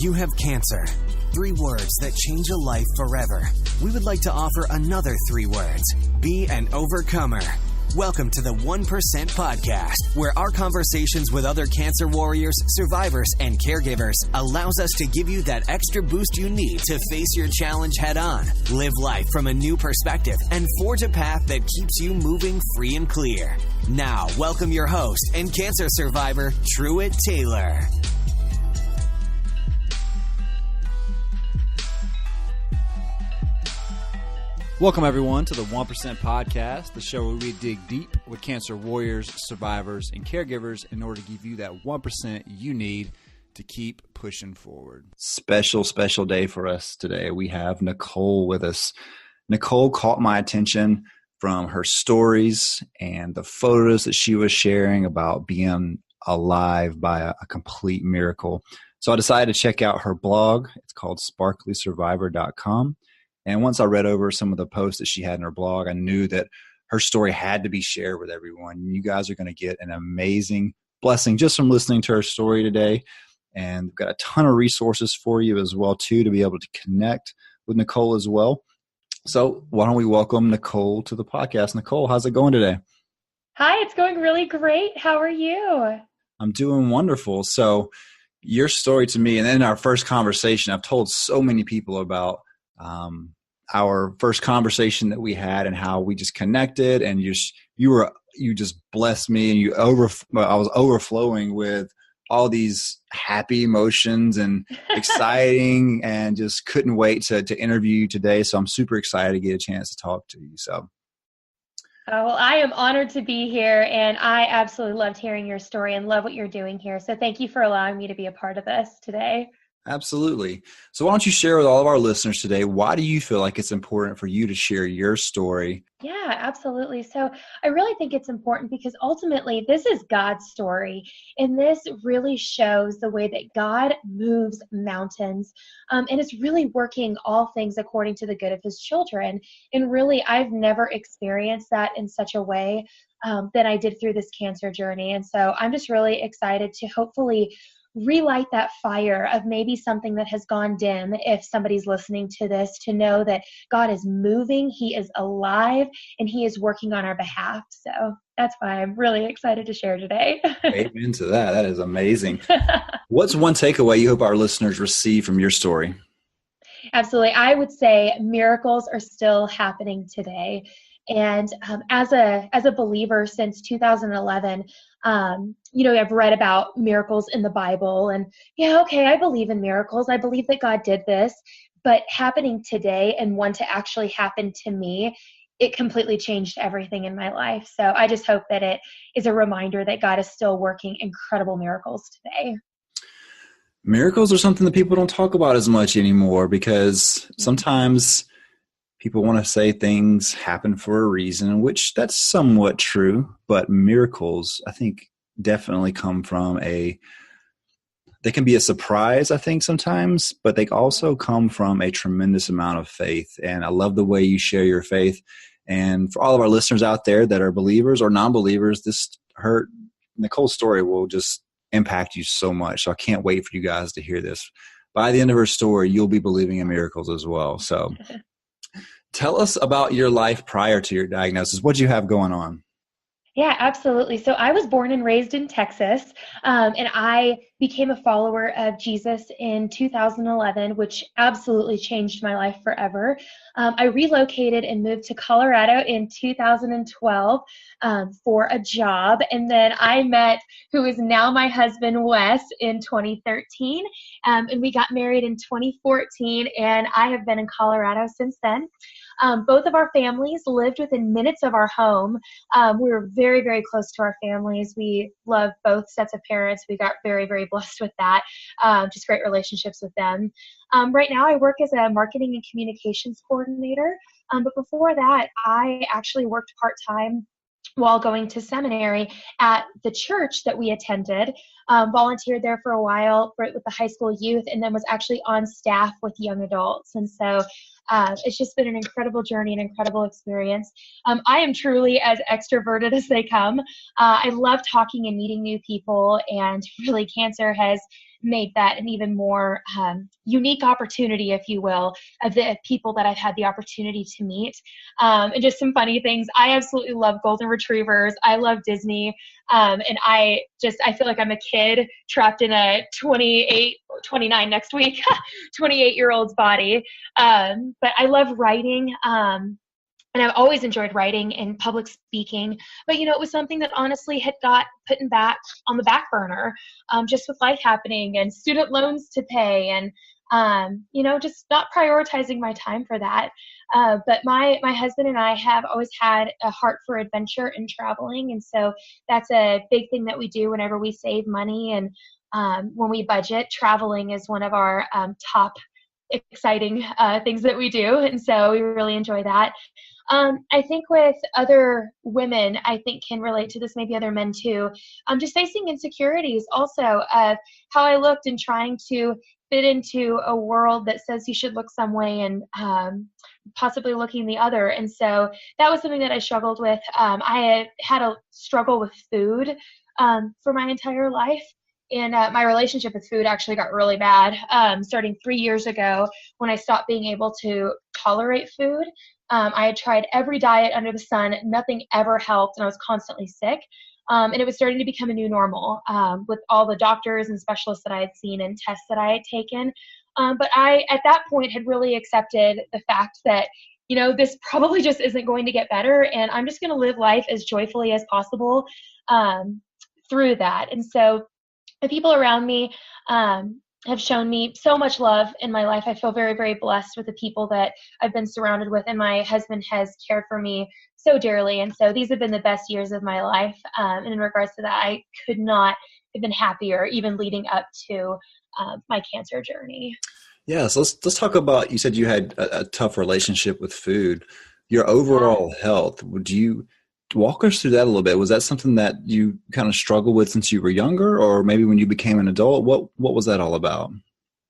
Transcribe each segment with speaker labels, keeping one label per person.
Speaker 1: You have cancer. 3 words that change a life forever. We would like to offer another 3 words. Be an overcomer. Welcome to the 1% Podcast, where our conversations with other cancer warriors, survivors, and caregivers allows us to give you that extra boost you need to face your challenge head on, live life from a new perspective, and forge a path that keeps you moving free and clear. Now, welcome your host and cancer survivor, Truett Taylor.
Speaker 2: Welcome, everyone, to the 1% Podcast, the show where we dig deep with cancer warriors, survivors, and caregivers in order to give you that 1% you need to keep pushing forward. Special day for us today. We have Nicole with us. Nicole caught my attention from her stories and the photos that she was sharing about being alive by a complete miracle. So I decided to check out her blog. It's called sparklysurvivor.com. And once I read over some of the posts that she had in her blog, I knew that her story had to be shared with everyone. You guys are going to get an amazing blessing just from listening to her story today. And we've got a ton of resources for you as well, too, to be able to connect with Nicole as well. So why don't we welcome Nicole to the podcast. Nicole, how's it going today?
Speaker 3: Hi, it's going really great. How are you?
Speaker 2: I'm doing wonderful. So your story to me, and in our first conversation, I've told so many people about our first conversation that we had and how we just connected, and you just blessed me, and I was overflowing with all these happy emotions and exciting, and just couldn't wait to interview you today. So I'm super excited to get a chance to talk to you. So.
Speaker 3: Oh, well, I am honored to be here, and I absolutely loved hearing your story and love what you're doing here. So thank you for allowing me to be a part of this today.
Speaker 2: Absolutely. So why don't you share with all of our listeners today, why do you feel like it's important for you to share your story?
Speaker 3: Yeah, absolutely. So I really think it's important because ultimately this is God's story, and this really shows the way that God moves mountains, and is really working all things according to the good of his children. And really, I've never experienced that in such a way than I did through this cancer journey. And so I'm just really excited to hopefully relight that fire of maybe something that has gone dim if somebody's listening to this, to know that God is moving, he is alive, and he is working on our behalf. So that's why I'm really excited to share today.
Speaker 2: Amen to that. That is amazing. What's one takeaway you hope our listeners receive from your story?
Speaker 3: Absolutely. I would say miracles are still happening today. And as a believer since 2011, I've read about miracles in the Bible, and I believe in miracles. I believe that God did this, but happening today and one to actually happen to me, it completely changed everything in my life. So I just hope that it is a reminder that God is still working incredible miracles today.
Speaker 2: Miracles are something that people don't talk about as much anymore, because sometimes people want to say things happen for a reason, which that's somewhat true, but miracles, I think, definitely come from they can be a surprise, I think, sometimes, but they also come from a tremendous amount of faith. And I love the way you share your faith. And for all of our listeners out there that are believers or non-believers, Nicole's story will just impact you so much. So I can't wait for you guys to hear this. By the end of her story, you'll be believing in miracles as well. So tell us about your life prior to your diagnosis. What did you have going on?
Speaker 3: Yeah, absolutely. So I was born and raised in Texas, and I became a follower of Jesus in 2011, which absolutely changed my life forever. I relocated and moved to Colorado in 2012 for a job, and then I met who is now my husband, Wes, in 2013, and we got married in 2014, and I have been in Colorado since then. Both of our families lived within minutes of our home. We were very, very close to our families. We love both sets of parents. We got very, very blessed with that. Just great relationships with them. Right now, I work as a marketing and communications coordinator. But before that, I actually worked part-time while going to seminary at the church that we attended, volunteered there for a while with the high school youth, and then was actually on staff with young adults. And so It's just been an incredible journey, an incredible experience. I am truly as extroverted as they come. I love talking and meeting new people, and really cancer has made that an even more unique opportunity, if you will, of the people that I've had the opportunity to meet. And just some funny things. I absolutely love golden retrievers. I love Disney. And I feel like I'm a kid trapped in a 29 next week, 28-year-old's body. But I love writing. And I've always enjoyed writing and public speaking, but it was something that honestly had got put back on the back burner, just with life happening and student loans to pay, and just not prioritizing my time for that. But my husband and I have always had a heart for adventure and traveling, and so that's a big thing that we do whenever we save money, and when we budget. Traveling is one of our top exciting things that we do, and so we really enjoy that. I think with other women, I think can relate to this, maybe other men too, just facing insecurities also of how I looked and trying to fit into a world that says you should look some way and possibly looking the other. And so that was something that I struggled with. I had a struggle with food for my entire life. And my relationship with food actually got really bad starting 3 years ago when I stopped being able to tolerate food. I had tried every diet under the sun. Nothing ever helped, and I was constantly sick. And it was starting to become a new normal with all the doctors and specialists that I had seen and tests that I had taken. But I, at that point, had really accepted the fact that, this probably just isn't going to get better, and I'm just going to live life as joyfully as possible through that. And so the people around me have shown me so much love in my life. I feel very, very blessed with the people that I've been surrounded with, and my husband has cared for me so dearly. And so these have been the best years of my life. And in regards to that, I could not have been happier, even leading up to my cancer journey.
Speaker 2: Yeah, so let's talk about, you said you had a tough relationship with food. Your overall health, would you walk us through that a little bit? Was that something that you kind of struggled with since you were younger, or maybe when you became an adult? What was that all about?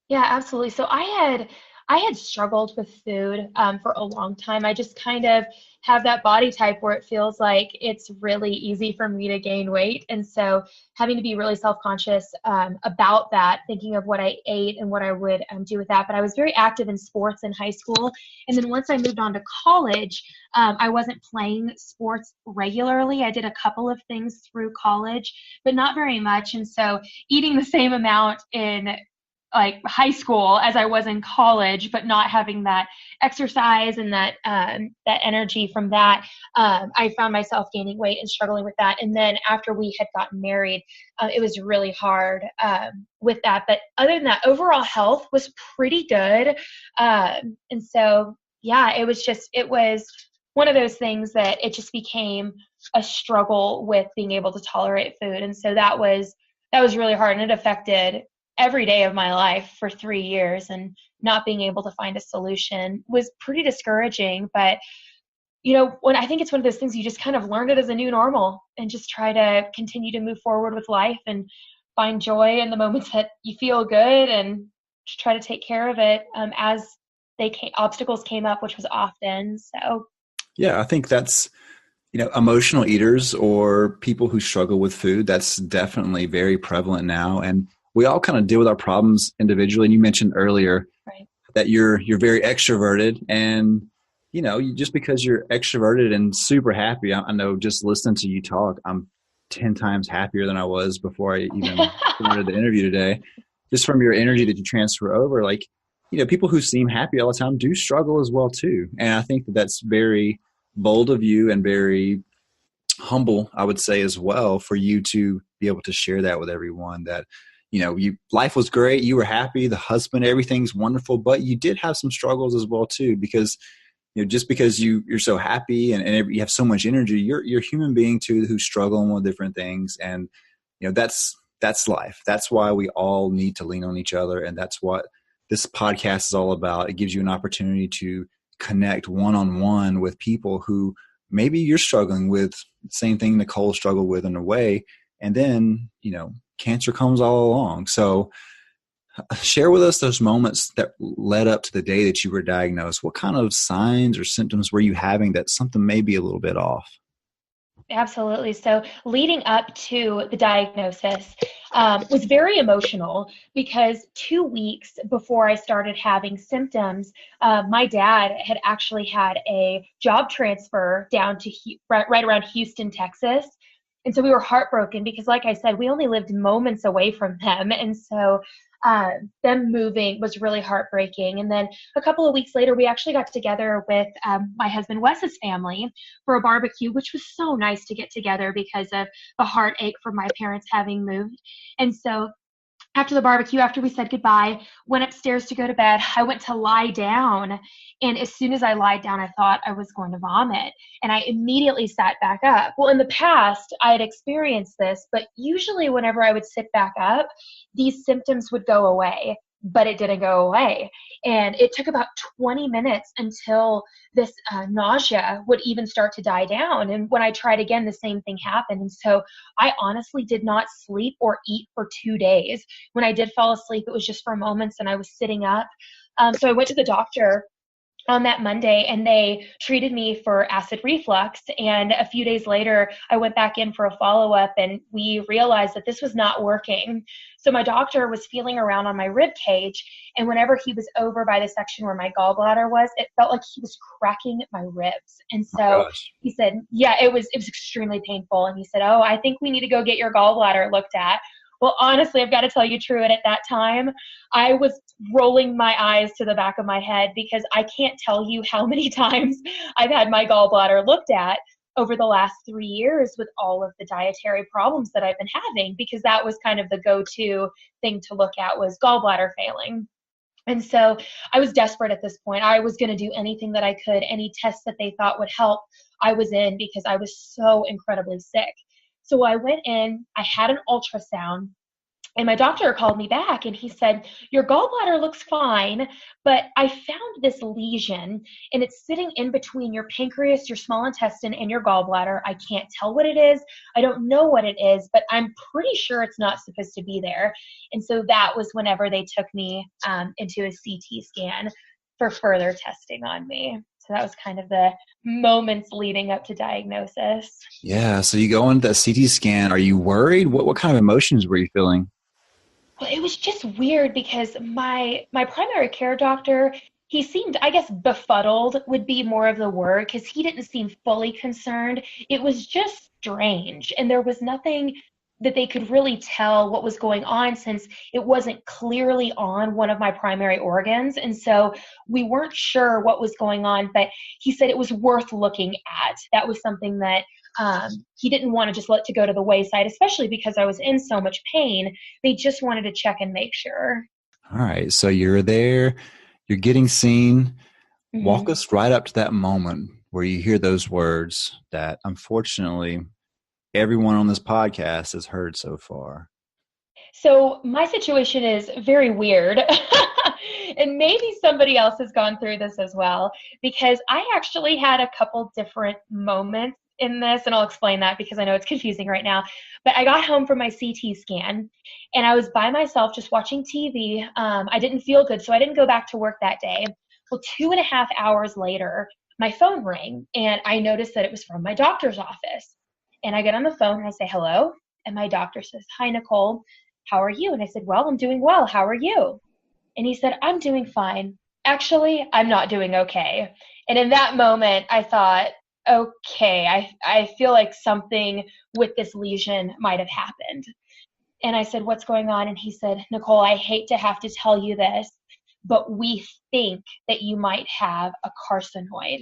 Speaker 3: Yeah, absolutely. So I had struggled with food for a long time. I just kind of have that body type where it feels like it's really easy for me to gain weight. And so having to be really self-conscious about that, thinking of what I ate and what I would do with that. But I was very active in sports in high school. And then once I moved on to college, I wasn't playing sports regularly. I did a couple of things through college, but not very much. And so eating the same amount in like high school as I was in college, but not having that exercise and that energy from that, I found myself gaining weight and struggling with that. And then after we had gotten married, it was really hard with that. But other than that, overall health was pretty good. And so, yeah, it was one of those things that it just became a struggle with being able to tolerate food. And so that was really hard, and it affected every day of my life for 3 years, and not being able to find a solution was pretty discouraging. But, when I think it's one of those things, you just kind of learn it as a new normal and just try to continue to move forward with life and find joy in the moments that you feel good, and just try to take care of it as obstacles came up, which was often. So,
Speaker 2: yeah, I think that's, emotional eaters or people who struggle with food, that's definitely very prevalent now. And we all kind of deal with our problems individually. And you mentioned earlier that you're very extroverted, and just because you're extroverted and super happy, I know just listening to you talk, I'm 10 times happier than I was before I even started the interview today. Just from your energy that you transfer over, like, people who seem happy all the time do struggle as well too. And I think that that's very bold of you and very humble, I would say, as well, for you to be able to share that with everyone, that life was great, you were happy, the husband, everything's wonderful, but you did have some struggles as well too, because just because you're so happy and you have so much energy, you're a human being too who's struggling with different things. And that's life. That's why we all need to lean on each other, and that's what this podcast is all about. It gives you an opportunity to connect one-on-one with people who maybe you're struggling with the same thing Nicole struggled with in a way, and then cancer comes all along. So Share with us those moments that led up to the day that you were diagnosed. What kind of signs or symptoms were you having that something may be a little bit off?
Speaker 3: Absolutely. So leading up to the diagnosis was very emotional because 2 weeks before I started having symptoms, my dad had actually had a job transfer down to right around Houston, Texas. And so we were heartbroken because, like I said, we only lived moments away from them. And so them moving was really heartbreaking. And then a couple of weeks later, we actually got together with my husband Wes's family for a barbecue, which was so nice to get together because of the heartache from my parents having moved. And so after the barbecue, after we said goodbye, went upstairs to go to bed. I went to lie down. And as soon as I lied down, I thought I was going to vomit. And I immediately sat back up. Well, in the past, I had experienced this, but usually whenever I would sit back up, these symptoms would go away, but it didn't go away. And it took about 20 minutes until this nausea would even start to die down. And when I tried again, the same thing happened. And so I honestly did not sleep or eat for 2 days. When I did fall asleep, it was just for moments and I was sitting up. So I went to the doctor on that Monday and they treated me for acid reflux. And a few days later, I went back in for a follow-up and we realized that this was not working. So my doctor was feeling around on my rib cage. And whenever he was over by the section where my gallbladder was, it felt like he was cracking my ribs. And so he said, yeah, it was extremely painful. And he said, oh, I think we need to go get your gallbladder looked at. Well, honestly, I've got to tell you, Truett, at that time, I was rolling my eyes to the back of my head because I can't tell you how many times I've had my gallbladder looked at over the last 3 years with all of the dietary problems that I've been having, because that was kind of the go-to thing to look at was gallbladder failing. And so I was desperate at this point. I was going to do anything that I could, any tests that they thought would help, I was in because I was so incredibly sick. So I went in, I had an ultrasound, and my doctor called me back and he said, your gallbladder looks fine, but I found this lesion and it's sitting in between your pancreas, your small intestine, and your gallbladder. I can't tell what it is. I don't know what it is, but I'm pretty sure it's not supposed to be there. And so that was whenever they took me into a CT scan for further testing on me. So that was kind of the moments leading up to diagnosis.
Speaker 2: Yeah. So you go into that CT scan. Are you worried? What kind of emotions were you feeling?
Speaker 3: Well, it was just weird because my primary care doctor, he seemed, I guess, befuddled would be more of the word because he didn't seem fully concerned. It was just strange. And there was nothing that they could really tell what was going on since it wasn't clearly on one of my primary organs. And so we weren't sure what was going on, but he said it was worth looking at. That was something that he didn't want to just let to go to the wayside, especially because I was in so much pain. They just wanted to check and make sure.
Speaker 2: All right. So you're there, you're getting seen. Mm-hmm. Walk us right up to that moment where you hear those words that unfortunately everyone on this podcast has heard so far.
Speaker 3: So my situation is very weird. And maybe somebody else has gone through this as well, because I actually had a couple different moments in this, and I'll explain that because I know it's confusing right now. But I got home from my CT scan and I was by myself just watching TV. I didn't feel good, so I didn't go back to work that day. Well, 2.5 hours later, my phone rang and I noticed that it was from my doctor's office. And I get on the phone and I say, hello. And my doctor says, hi, Nicole, how are you? And I said, well, I'm doing well. How are you? And he said, I'm doing fine. Actually, I'm not doing okay. And in that moment, I thought, okay, I feel like something with this lesion might have happened. And I said, what's going on? And he said, Nicole, I hate to have to tell you this, but we think that you might have a carcinoid.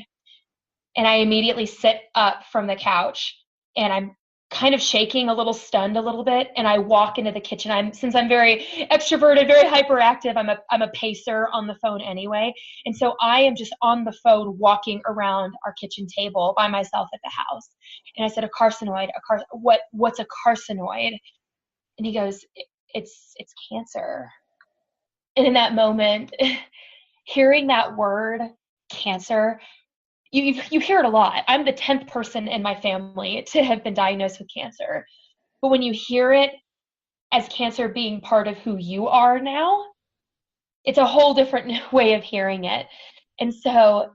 Speaker 3: And I immediately sit up from the couch and I'm kind of shaking a little, stunned a little bit. And I walk into the kitchen. Since I'm very extroverted, very hyperactive, I'm a pacer on the phone anyway. And so I am just on the phone walking around our kitchen table by myself at the house. And I said, a carcinoid, what's a carcinoid? And he goes, it's cancer. And in that moment, hearing that word, cancer, you hear it a lot. I'm the 10th person in my family to have been diagnosed with cancer. But when you hear it as cancer being part of who you are now, it's a whole different way of hearing it. And so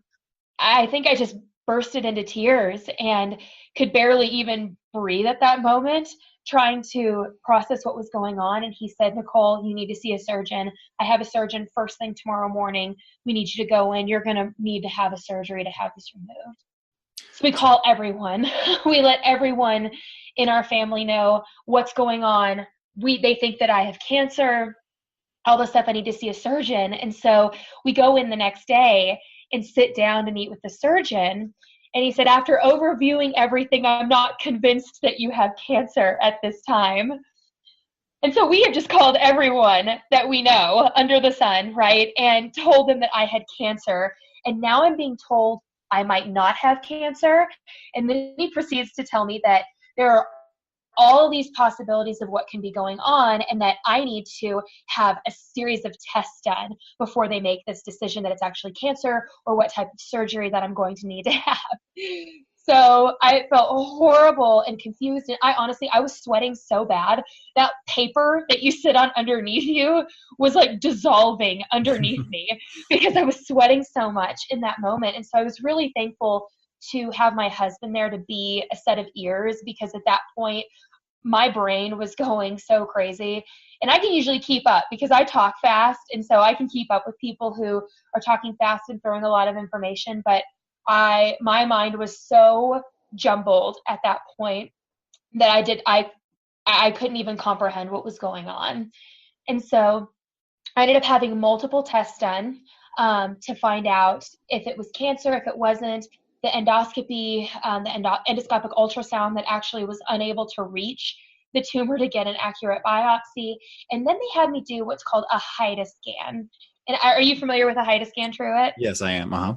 Speaker 3: I think I just bursted into tears and could barely even breathe at that moment, trying to process what was going on. And he said, Nicole, you need to see a surgeon. I have a surgeon first thing tomorrow morning. We need you to go in. You're going to need to have a surgery to have this removed. So we call everyone. We let everyone in our family know what's going on. They think that I have cancer, all the stuff, I need to see a surgeon. And so we go in the next day and sit down to meet with the surgeon. And he said, after overviewing everything, I'm not convinced that you have cancer at this time. And so we have just called everyone that we know under the sun, right? And told them that I had cancer. And now I'm being told I might not have cancer. And then he proceeds to tell me that there are all these possibilities of what can be going on, and that I need to have a series of tests done before they make this decision that it's actually cancer or what type of surgery that I'm going to need to have. So I felt horrible and confused. And I was sweating so bad. That paper that you sit on underneath you was like dissolving underneath me because I was sweating so much in that moment. And so I was really thankful to have my husband there to be a set of ears, because at that point my brain was going so crazy. And I can usually keep up because I talk fast, and so I can keep up with people who are talking fast and throwing a lot of information. But my mind was so jumbled at that point that I couldn't even comprehend what was going on. And so I ended up having multiple tests done to find out if it was cancer, if it wasn't. The endoscopy, the endoscopic ultrasound that actually was unable to reach the tumor to get an accurate biopsy. And then they had me do what's called a HIDA scan. And are you familiar with a HIDA scan, Truett?
Speaker 2: Yes, I am. Uh-huh.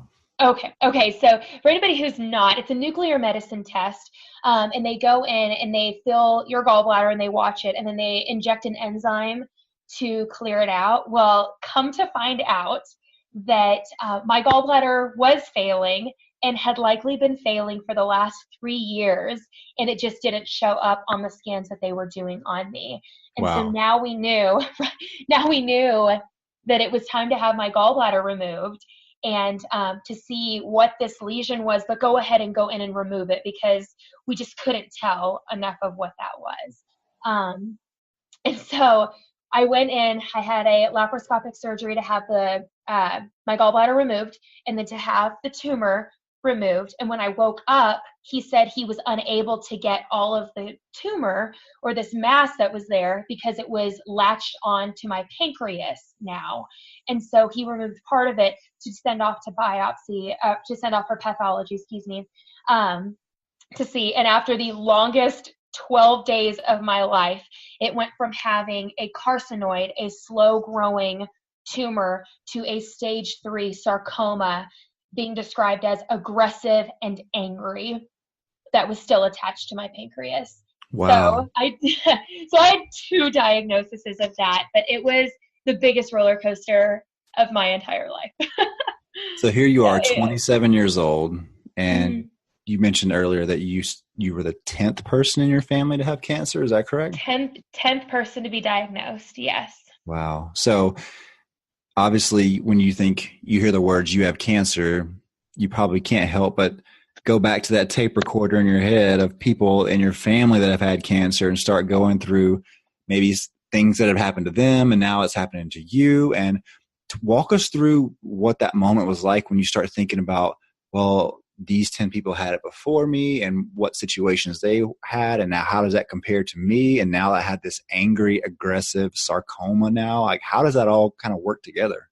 Speaker 3: Okay. So for anybody who's not, it's a nuclear medicine test. And they go in and they fill your gallbladder and they watch it, and then they inject an enzyme to clear it out. Well, come to find out that my gallbladder was failing and had likely been failing for the last 3 years, and it just didn't show up on the scans that they were doing on me. And
Speaker 2: Wow.
Speaker 3: So now we knew that it was time to have my gallbladder removed and to see what this lesion was, but go ahead and go in and remove it because we just couldn't tell enough of what that was. And so I went in, I had a laparoscopic surgery to have my gallbladder removed and then to have the tumor removed. And when I woke up, he said he was unable to get all of the tumor or this mass that was there because it was latched on to my pancreas now. And so he removed part of it to send off to biopsy, to send off for pathology, to see. And after the longest 12 days of my life, it went from having a carcinoid, a slow growing tumor, to a stage 3 sarcoma, being described as aggressive and angry, that was still attached to my pancreas.
Speaker 2: Wow.
Speaker 3: So I had 2 diagnoses of that, but it was the biggest roller coaster of my entire life.
Speaker 2: So here you are, 27 years old, and
Speaker 3: mm-hmm.
Speaker 2: You mentioned earlier that you were the 10th person in your family to have cancer. Is that correct?
Speaker 3: 10th person to be diagnosed. Yes.
Speaker 2: Wow. So obviously, when you hear the words "you have cancer," you probably can't help but go back to that tape recorder in your head of people in your family that have had cancer and start going through maybe things that have happened to them and now it's happening to you. And to walk us through what that moment was like when you start thinking about, well, these 10 people had it before me and what situations they had, and now how does that compare to me? And now I had this angry, aggressive sarcoma now. Like, how does that all kind of work together?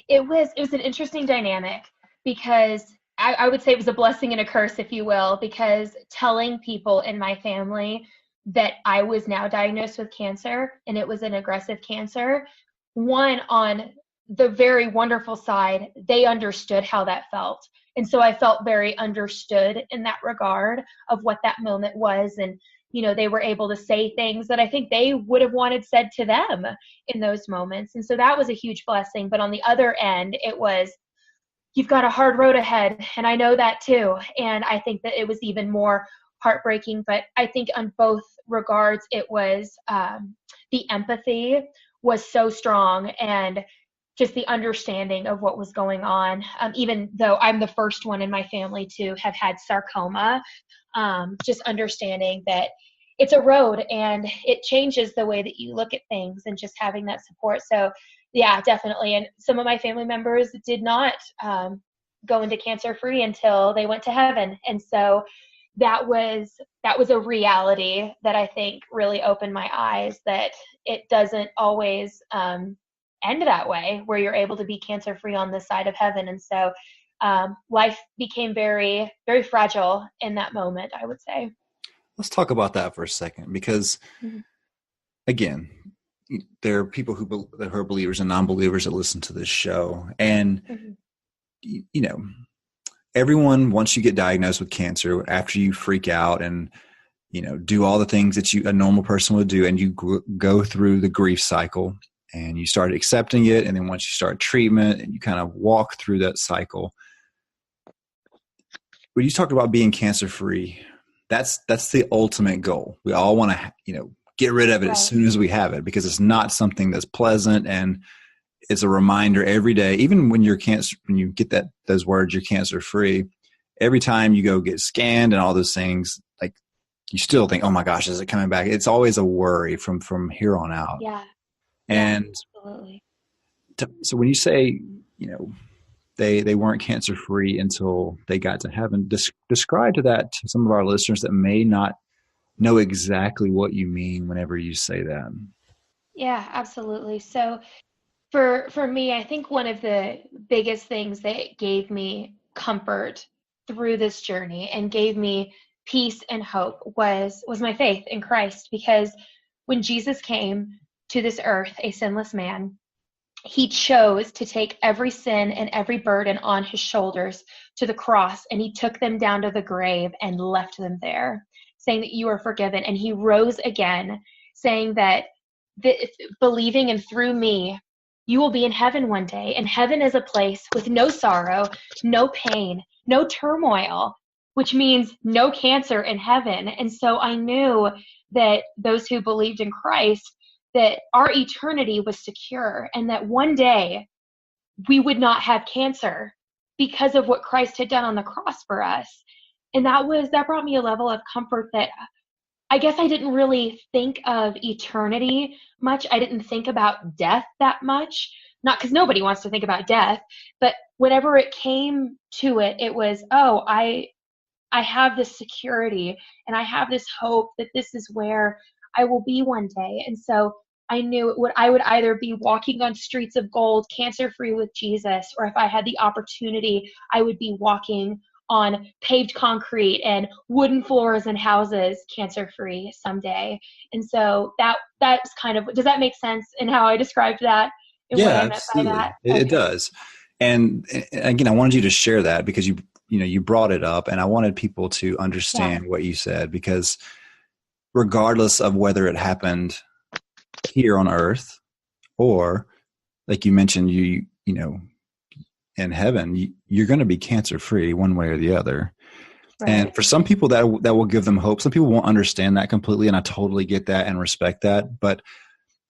Speaker 3: It was an interesting dynamic because I would say it was a blessing and a curse, if you will, because telling people in my family that I was now diagnosed with cancer and it was an aggressive cancer, one, on the very wonderful side, they understood how that felt. And so I felt very understood in that regard of what that moment was. And, they were able to say things that I think they would have wanted said to them in those moments. And so that was a huge blessing. But on the other end, it was, you've got a hard road ahead. And I know that too. And I think that it was even more heartbreaking. But I think on both regards, it was the empathy was so strong. And just the understanding of what was going on. Even though I'm the first one in my family to have had sarcoma, just understanding that it's a road and it changes the way that you look at things, and just having that support. So yeah, definitely. And some of my family members did not go into cancer free until they went to heaven. And so that was a reality that I think really opened my eyes, that it doesn't always end that way, where you're able to be cancer free on this side of heaven. And so life became very, very fragile in that moment, I would say.
Speaker 2: Let's talk about that for a second, because again, there are people who are believers and non-believers that listen to this show. And, you know, everyone, once you get diagnosed with cancer, after you freak out and, you know, do all the things that a normal person would do, and you go through the grief cycle and you start accepting it. And then once you start treatment and you kind of walk through that cycle, when you talked about being cancer free, that's the ultimate goal. We all want to, you know, get rid of it as soon as we have it, because it's not something that's pleasant, and it's a reminder every day. Even when when you get those words, you're cancer free, every time you go get scanned and all those things, like, you still think, oh my gosh, is it coming back? It's always a worry from here on out.
Speaker 3: Yeah.
Speaker 2: And
Speaker 3: absolutely.
Speaker 2: So when you say, you know, they weren't cancer free until they got to heaven, describe that to some of our listeners that may not know exactly what you mean whenever you say that.
Speaker 3: Yeah, absolutely. So for me, I think one of the biggest things that gave me comfort through this journey and gave me peace and hope was my faith in Christ. Because when Jesus came to this earth, a sinless man, he chose to take every sin and every burden on his shoulders to the cross, and he took them down to the grave and left them there, saying that you are forgiven. And he rose again, saying that believing and through me, you will be in heaven one day. And heaven is a place with no sorrow, no pain, no turmoil, which means no cancer in heaven. And so I knew that those who believed in Christ, that our eternity was secure, and that one day we would not have cancer because of what Christ had done on the cross for us. And that brought me a level of comfort that I guess I didn't really think of eternity much. I didn't think about death that much, not because nobody wants to think about death, but whenever it came to it, it was, oh, I have this security and I have this hope that this is where I will be one day. And so I knew I would either be walking on streets of gold, cancer-free with Jesus, or if I had the opportunity, I would be walking on paved concrete and wooden floors and houses, cancer-free someday. And so that's kind of, does that make sense in how I described that? And
Speaker 2: yeah,
Speaker 3: what I meant
Speaker 2: absolutely.
Speaker 3: by that?
Speaker 2: It does. And again, I wanted you to share that because you brought it up, and I wanted people to understand what you said, because regardless of whether it happened here on earth or, like you mentioned, you know, in heaven, you're going to be cancer free one way or the other. Right. And for some people that will give them hope. Some people won't understand that completely, and I totally get that and respect that. But,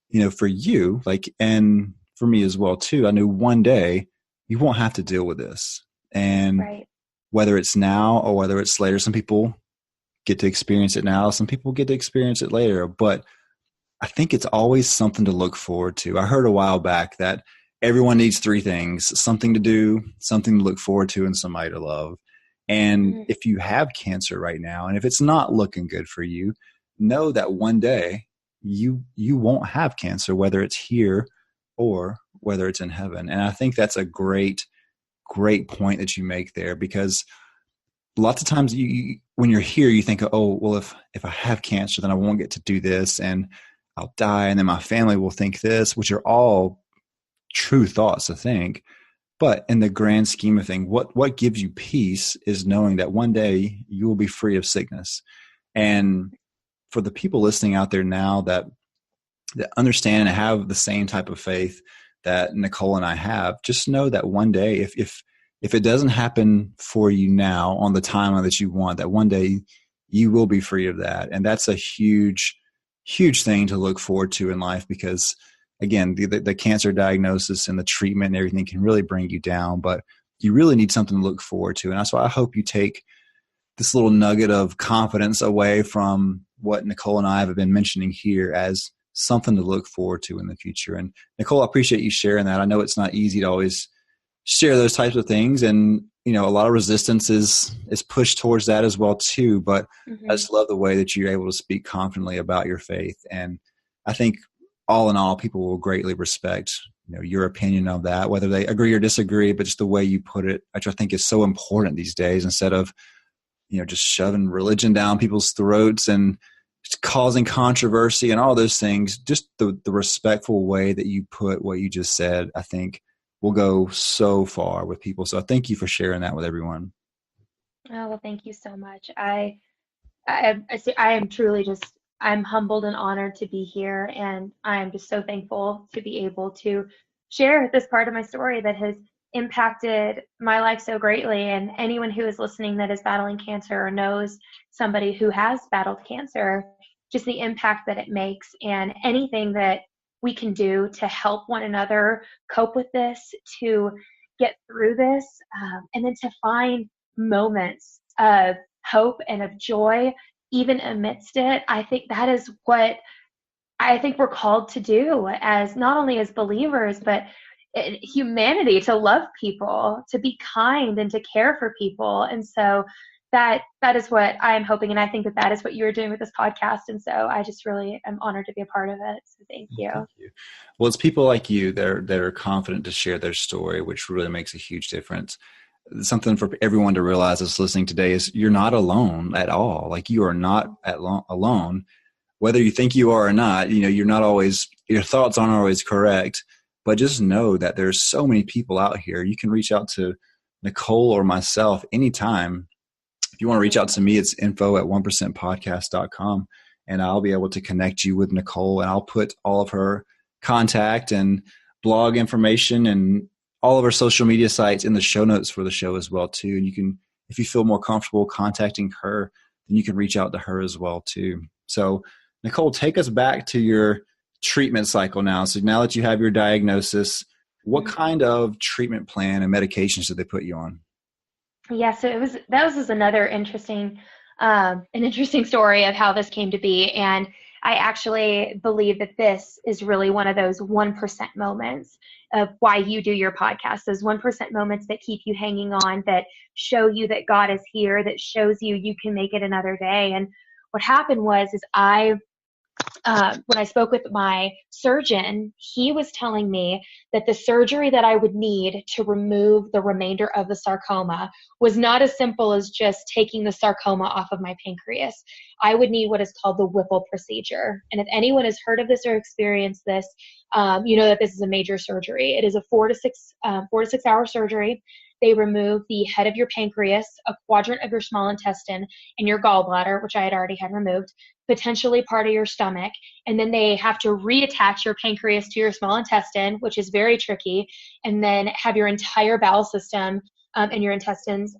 Speaker 2: you know, for you, like, and for me as well too, I knew one day you won't have to deal with this. And whether it's now or whether it's later, some people get to experience it now, some people get to experience it later. But I think it's always something to look forward to. I heard a while back that everyone needs three things: something to do, something to look forward to, and somebody to love. And if you have cancer right now, and if it's not looking good for you, know that one day you won't have cancer, whether it's here or whether it's in heaven. And I think that's a great point that you make there, because lots of times when you're here, you think, oh, well, if I have cancer, then I won't get to do this and I'll die. And then my family will think this, which are all true thoughts to think. But in the grand scheme of things, what gives you peace is knowing that one day you will be free of sickness. And for the people listening out there now that understand and have the same type of faith that Nicole and I have, just know that one day, if it doesn't happen for you now on the timeline that you want, that one day you will be free of that. And that's a huge, huge thing to look forward to in life, because again, the cancer diagnosis and the treatment and everything can really bring you down, but you really need something to look forward to. And that's why I hope you take this little nugget of confidence away from what Nicole and I have been mentioning here as something to look forward to in the future. And Nicole, I appreciate you sharing that. I know it's not easy to always share those types of things. And, you know, a lot of resistance is pushed towards that as well too. But I just love the way that you're able to speak confidently about your faith. And I think all in all, people will greatly respect, you know, your opinion of that, whether they agree or disagree, but just the way you put it, which I think is so important these days, instead of, you know, just shoving religion down people's throats and just causing controversy and all those things. Just the respectful way that you put what you just said, I think will go so far with people. So thank you for sharing that with everyone.
Speaker 3: Oh, well, thank you so much. I am truly just, I'm humbled and honored to be here, and I am just so thankful to be able to share this part of my story that has impacted my life so greatly. And anyone who is listening that is battling cancer or knows somebody who has battled cancer, just the impact that it makes, and anything that we can do to help one another cope with this, to get through this, and then to find moments of hope and of joy even amidst it. I think that is what I think we're called to do, as not only as believers, but humanity, to love people, to be kind, and to care for people. And so that is what I am hoping, and I think that is what you're doing with this podcast. And so I just really am honored to be a part of it. So thank you.
Speaker 2: Thank you. Well, it's people like you that are confident to share their story, which really makes a huge difference. Something for everyone to realize that's listening today is you're not alone at all. Like, you are not alone, whether you think you are or not. You know, you're not always, your thoughts aren't always correct, but just know that there's so many people out here. You can reach out to Nicole or myself anytime. If you want to reach out to me, it's info@1percentpodcast.com, and I'll be able to connect you with Nicole, and I'll put all of her contact and blog information and all of our social media sites in the show notes for the show as well too. And you can, if you feel more comfortable contacting her, then you can reach out to her as well too. So Nicole, take us back to your treatment cycle now. So now that you have your diagnosis, what kind of treatment plan and medications did they put you on?
Speaker 3: Yeah, so that was another interesting story of how this came to be. And I actually believe that this is really one of those 1% moments of why you do your podcast, those 1% moments that keep you hanging on, that show you that God is here, that shows you can make it another day. And what happened was when I spoke with my surgeon, he was telling me that the surgery that I would need to remove the remainder of the sarcoma was not as simple as just taking the sarcoma off of my pancreas. I would need what is called the Whipple procedure. And if anyone has heard of this or experienced this, you know that this is a major surgery. It is a 4 to 6 hour surgery. They remove the head of your pancreas, a quadrant of your small intestine, and your gallbladder, which I had already had removed, potentially part of your stomach. And then they have to reattach your pancreas to your small intestine, which is very tricky, and then have your entire bowel system and your intestines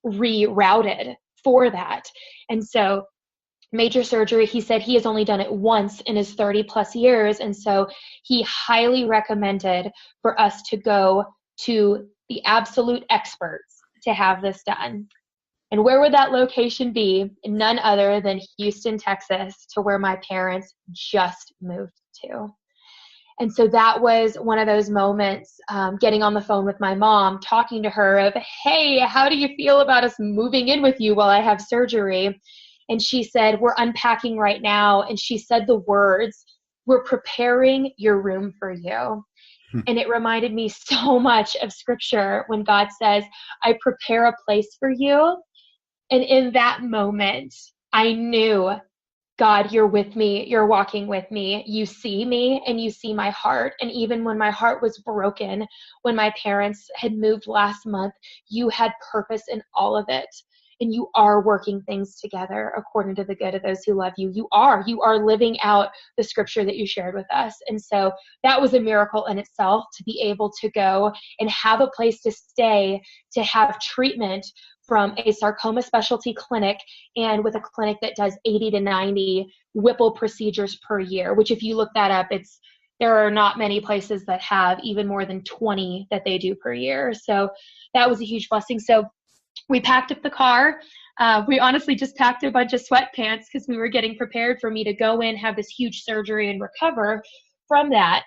Speaker 3: rerouted for that. And so major surgery, he said he has only done it once in his 30 plus years. And so he highly recommended for us to go to the absolute experts to have this done. And where would that location be? None other than Houston, Texas, to where my parents just moved to. And so that was one of those moments, getting on the phone with my mom, talking to her of, hey, how do you feel about us moving in with you while I have surgery? And she said, we're unpacking right now. And she said the words, we're preparing your room for you. And it reminded me so much of scripture when God says, I prepare a place for you. And in that moment, I knew, God, you're with me. You're walking with me. You see me and you see my heart. And even when my heart was broken, when my parents had moved last month, you had purpose in all of it. And you are working things together according to the good of those who love you. You are living out the scripture that you shared with us. And so that was a miracle in itself, to be able to go and have a place to stay, to have treatment from a sarcoma specialty clinic, and with a clinic that does 80 to 90 Whipple procedures per year, which if you look that up, it's there are not many places that have even more than 20 that they do per year. So that was a huge blessing. So we packed up the car. We honestly just packed a bunch of sweatpants because we were getting prepared for me to go in, have this huge surgery, and recover from that.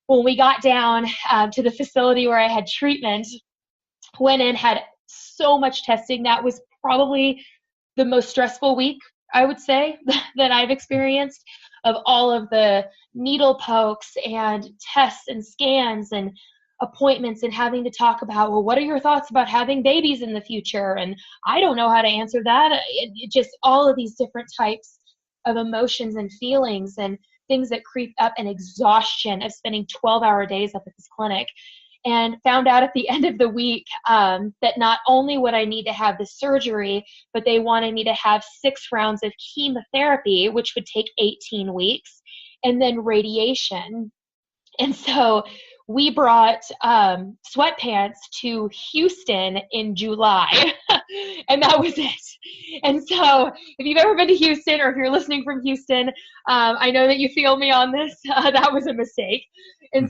Speaker 3: When we got down to the facility where I had treatment, went in, had so much testing. That was probably the most stressful week, I would say, that I've experienced, of all of the needle pokes and tests and scans and appointments, and having to talk about, well, what are your thoughts about having babies in the future? And I don't know how to answer that. It just all of these different types of emotions and feelings and things that creep up, and exhaustion of spending 12-hour days up at this clinic. And found out at the end of the week that not only would I need to have the surgery, but they wanted me to have 6 rounds of chemotherapy, which would take 18 weeks, and then radiation. And so we brought sweatpants to Houston in July, and that was it. And so if you've ever been to Houston, or if you're listening from Houston, I know that you feel me on this. That was a mistake. And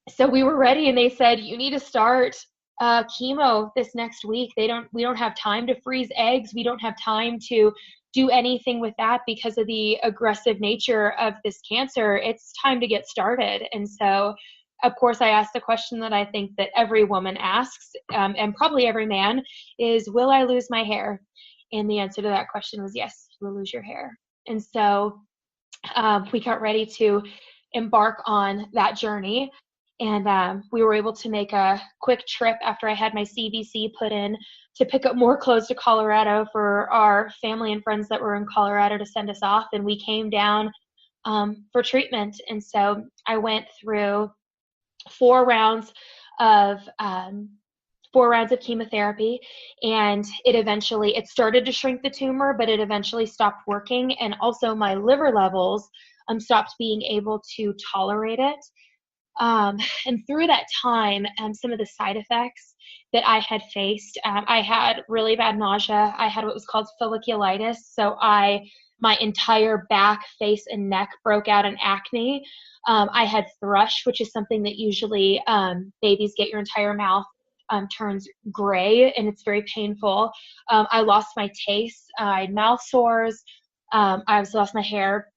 Speaker 3: so we were ready, and they said, you need to start chemo this next week. We don't have time to freeze eggs. We don't have time to do anything with that because of the aggressive nature of this cancer. It's time to get started. And so, of course, I asked the question that I think that every woman asks, and probably every man, is, will I lose my hair? And the answer to that question was, yes, you will lose your hair. And so we got ready to embark on that journey. And we were able to make a quick trip after I had my CVC put in to pick up more clothes to Colorado for our family and friends that were in Colorado to send us off. And we came down for treatment. And so I went through 4 rounds of chemotherapy, and it started to shrink the tumor, but it eventually stopped working. And also my liver levels stopped being able to tolerate it. And through that time, some of the side effects that I had faced, I had really bad nausea. I had what was called folliculitis. So my entire back, face, and neck broke out in acne. I had thrush, which is something that usually babies get. Your entire mouth turns gray, and it's very painful. I lost my taste. I had mouth sores. I also lost my hair,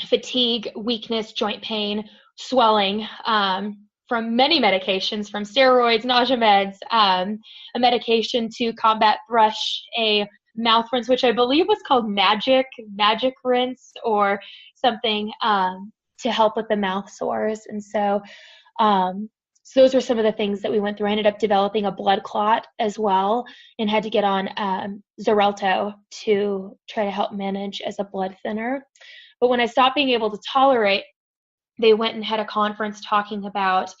Speaker 3: fatigue, weakness, joint pain, swelling from many medications, from steroids, nausea meds, a medication to combat thrush, a mouth rinse, which I believe was called magic rinse or something, to help with the mouth sores. And so those were some of the things that we went through. I ended up developing a blood clot as well, and had to get on Xarelto to try to help manage as a blood thinner. But when I stopped being able to tolerate, they went and had a conference talking about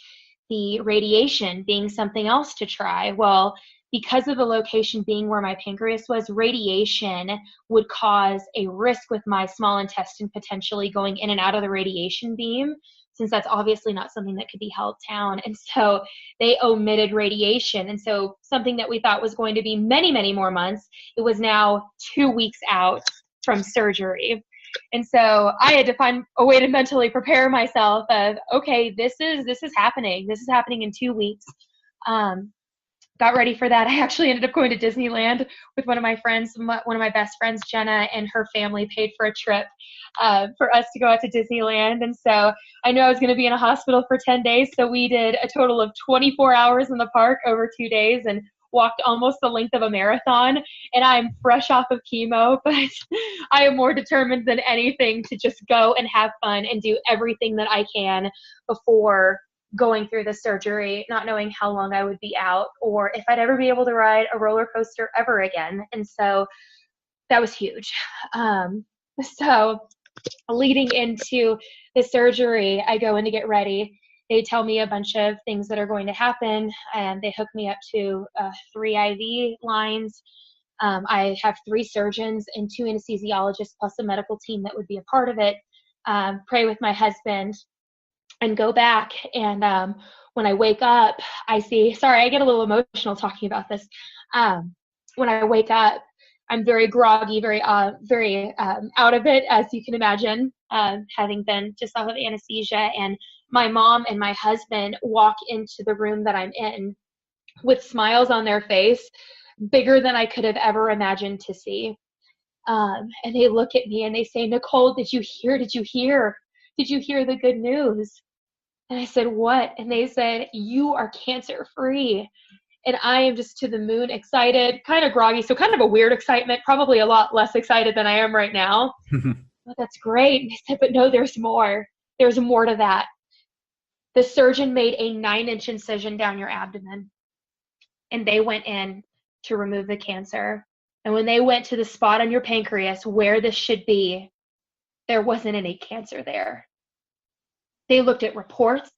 Speaker 3: the radiation being something else to try. Well, because of the location being where my pancreas was, radiation would cause a risk with my small intestine potentially going in and out of the radiation beam, since that's obviously not something that could be held down. And so they omitted radiation. And so something that we thought was going to be many, many more months, it was now 2 weeks out from surgery. And so I had to find a way to mentally prepare myself of, okay, this is happening. This is happening in 2 weeks. Got ready for that. I actually ended up going to Disneyland with one of my friends, one of my best friends, Jenna, and her family paid for a trip for us to go out to Disneyland. And so I knew I was going to be in a hospital for 10 days. So we did a total of 24 hours in the park over 2 days and walked almost the length of a marathon. And I'm fresh off of chemo, but I am more determined than anything to just go and have fun and do everything that I can before going through the surgery, not knowing how long I would be out or if I'd ever be able to ride a roller coaster ever again. And so that was huge. So leading into the surgery, I go in to get ready. They tell me a bunch of things that are going to happen, and they hook me up to 3 IV lines. I have 3 surgeons and 2 anesthesiologists plus a medical team that would be a part of it. Pray with my husband and go back. And when I wake up, I see, sorry, I get a little emotional talking about this. When I wake up, I'm very groggy, very out of it, as you can imagine, having been just off of anesthesia. And my mom and my husband walk into the room that I'm in with smiles on their face, bigger than I could have ever imagined to see. And they look at me and they say, Nicole, did you hear? Did you hear the good news? And I said, what? And they said, you are cancer free. And I am just to the moon excited, kind of groggy. So kind of a weird excitement, probably a lot less excited than I am right now. Well, that's great. And they said, but no, there's more. There's more to that. The surgeon made a 9-inch incision down your abdomen, and they went in to remove the cancer. And when they went to the spot on your pancreas where this should be, there wasn't any cancer there. They looked at reports.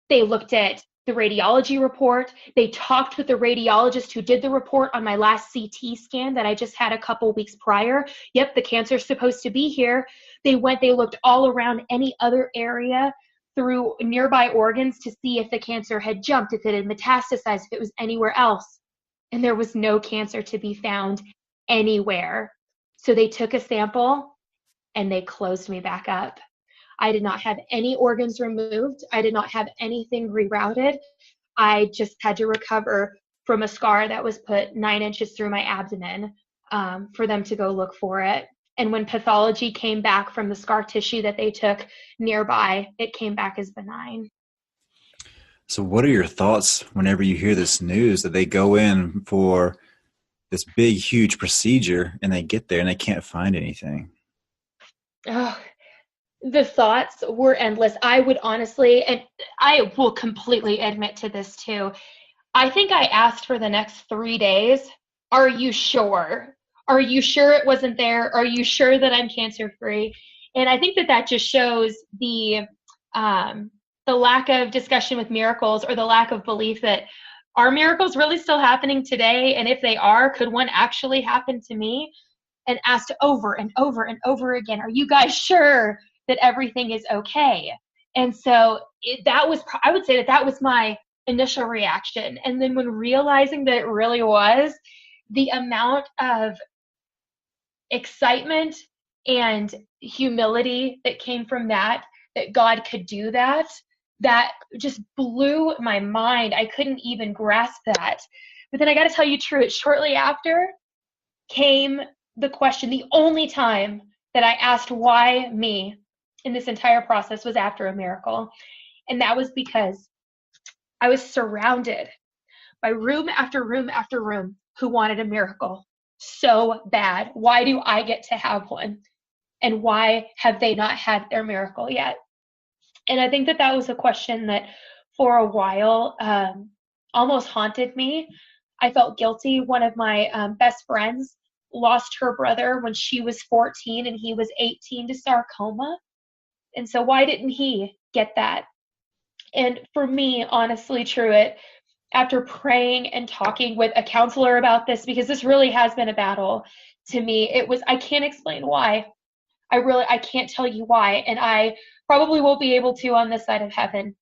Speaker 3: They looked at the radiology report. They talked with the radiologist who did the report on my last CT scan that I just had a couple weeks prior. Yep, the cancer's supposed to be here. They looked all around any other area through nearby organs to see if the cancer had jumped, if it had metastasized, if it was anywhere else. And there was no cancer to be found anywhere. So they took a sample and they closed me back up. I did not have any organs removed. I did not have anything rerouted. I just had to recover from a scar that was put 9 inches through my abdomen for them to go look for it. And when pathology came back from the scar tissue that they took nearby, it came back as benign.
Speaker 2: So what are your thoughts whenever you hear this news that they go in for this big, huge procedure and they get there and they can't find anything?
Speaker 3: Oh, the thoughts were endless. I would honestly, and I will completely admit to this too, I think I asked for the next 3 days, are you sure? Are you sure it wasn't there? Are you sure that I'm cancer free? And I think that just shows the lack of discussion with miracles, or the lack of belief that are miracles really still happening today? And if they are, could one actually happen to me? And asked over and over and over again, are you guys sure that everything is okay? And so I would say that was my initial reaction. And then when realizing that it really was, the amount of excitement and humility that came from that God could do that just blew my mind. I couldn't even grasp that. But then I got to tell you true, shortly after came the question. The only time that I asked why me in this entire process was after a miracle. And that was because I was surrounded by room after room after room who wanted a miracle so bad. Why do I get to have one? And why have they not had their miracle yet? And I think that was a question that for a while almost haunted me. I felt guilty. One of my best friends lost her brother when she was 14 and he was 18 to sarcoma. And so why didn't he get that? And for me, honestly, Truett, after praying and talking with a counselor about this, because this really has been a battle to me, I can't explain why. I can't tell you why. And I probably won't be able to on this side of heaven.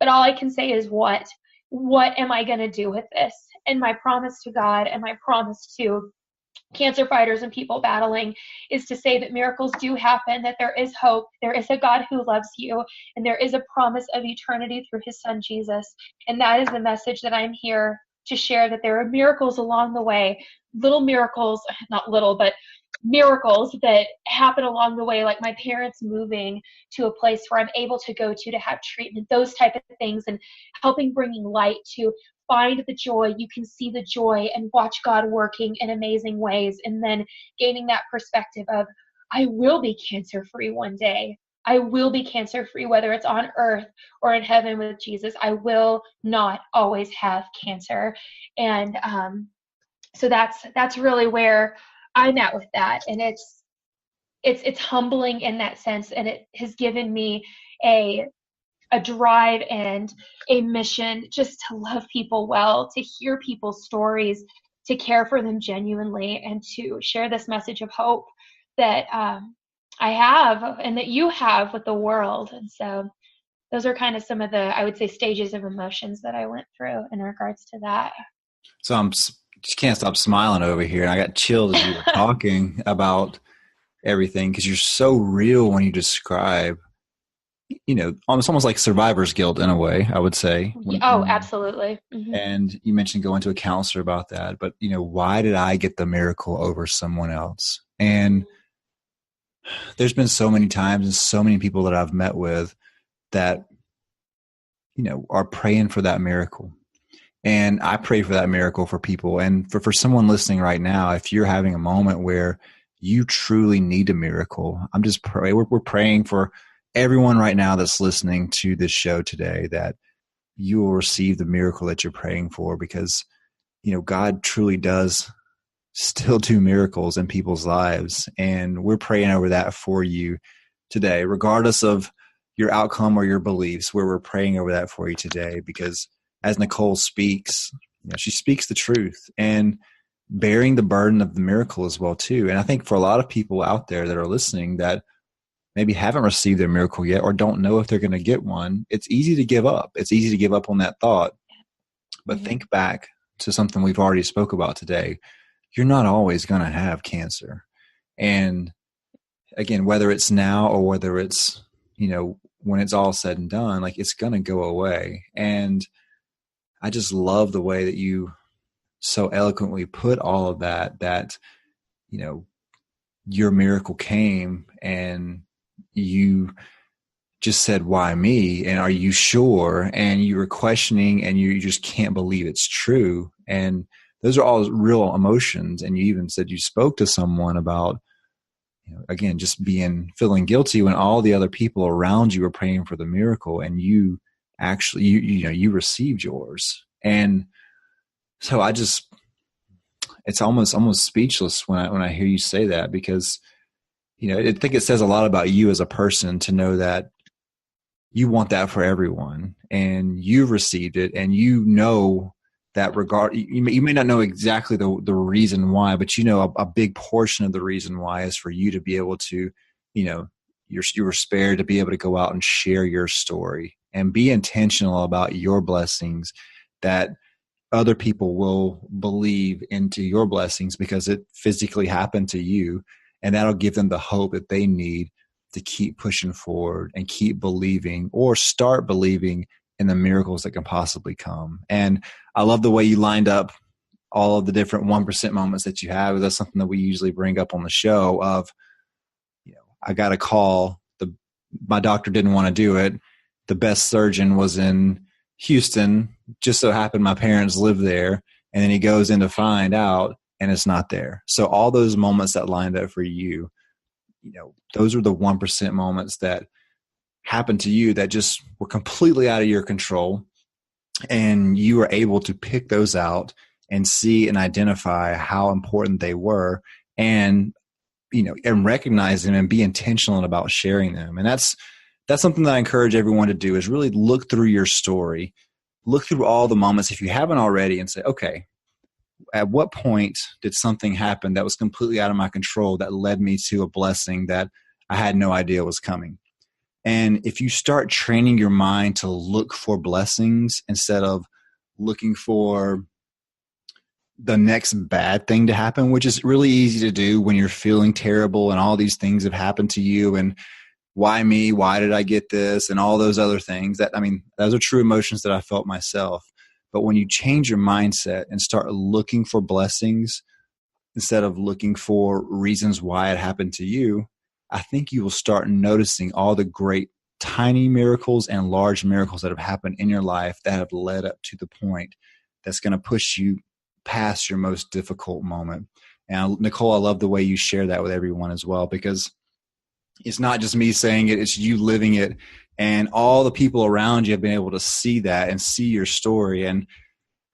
Speaker 3: But all I can say is what am I going to do with this? And my promise to God and my promise to cancer fighters and people battling is to say that miracles do happen, that there is hope, there is a God who loves you, and there is a promise of eternity through his son Jesus. And that is the message that I'm here to share, that there are miracles along the way, little miracles, not little, but miracles that happen along the way, like my parents moving to a place where I'm able to go to have treatment, those type of things, and helping bringing light to find the joy. You can see the joy and watch God working in amazing ways, and then gaining that perspective of, I will be cancer free one day. I will be cancer free, whether it's on earth or in heaven with Jesus. I will not always have cancer. And so that's really where I'm at with that. And it's humbling in that sense. And it has given me a drive and a mission just to love people well, to hear people's stories, to care for them genuinely, and to share this message of hope that I have and that you have with the world. And so those are kind of some of the, I would say, stages of emotions that I went through in regards to that.
Speaker 2: So I'm just can't stop smiling over here. And I got chilled as you were talking about everything because you're so real when you describe, almost like survivor's guilt in a way, I would say.
Speaker 3: Oh, absolutely. Mm-hmm.
Speaker 2: And you mentioned going to a counselor about that, but why did I get the miracle over someone else? And there's been so many times and so many people that I've met with that, are praying for that miracle. And I pray for that miracle for people. And for someone listening right now, if you're having a moment where you truly need a miracle, I'm just praying. We're praying for everyone right now that's listening to this show today that you will receive the miracle that you're praying for, because, God truly does still do miracles in people's lives. And we're praying over that for you today, regardless of your outcome or your beliefs, where we're praying over that for you today, because as Nicole speaks, she speaks the truth and bearing the burden of the miracle as well too. And I think for a lot of people out there that are listening that maybe haven't received their miracle yet or don't know if they're going to get one, it's easy to give up. It's easy to give up on that thought. But think back to something we've already spoke about today. You're not always going to have cancer. And again, whether it's now or whether it's, when it's all said and done, like it's going to go away. And I just love the way that you so eloquently put all of that, your miracle came and you just said, why me? And are you sure? And you were questioning and you just can't believe it's true. And those are all real emotions. And you even said you spoke to someone about, again, just feeling guilty when all the other people around you were praying for the miracle and you actually, you received yours. And so it's almost speechless when I hear you say that, because, I think it says a lot about you as a person to know that you want that for everyone and you've received it, and that you may not know exactly the reason why, but a big portion of the reason why is for you to be able to, you were spared to be able to go out and share your story and be intentional about your blessings, that other people will believe into your blessings because it physically happened to you, and that'll give them the hope that they need to keep pushing forward and keep believing or start believing in the miracles that can possibly come. And I love the way you lined up all of the different 1% moments that you have. That's something that we usually bring up on the show of, I got a call. My doctor didn't want to do it. The best surgeon was in Houston. Just so happened my parents live there. And then he goes in to find out and it's not there. So all those moments that lined up for you, those are the 1% moments that happened to you that just were completely out of your control. And you were able to pick those out and see and identify how important they were, and, and recognize them and be intentional about sharing them. And that's something that I encourage everyone to do, is really look through your story, look through all the moments, if you haven't already, and say, okay, at what point did something happen that was completely out of my control that led me to a blessing that I had no idea was coming? And if you start training your mind to look for blessings instead of looking for the next bad thing to happen, which is really easy to do when you're feeling terrible and all these things have happened to you, and why me? Why did I get this? And all those other things those are true emotions that I felt myself. But when you change your mindset and start looking for blessings instead of looking for reasons why it happened to you, I think you will start noticing all the great tiny miracles and large miracles that have happened in your life that have led up to the point that's going to push you past your most difficult moment. And Nicole, I love the way you share that with everyone as well, because it's not just me saying it, it's you living it. And all the people around you have been able to see that and see your story. And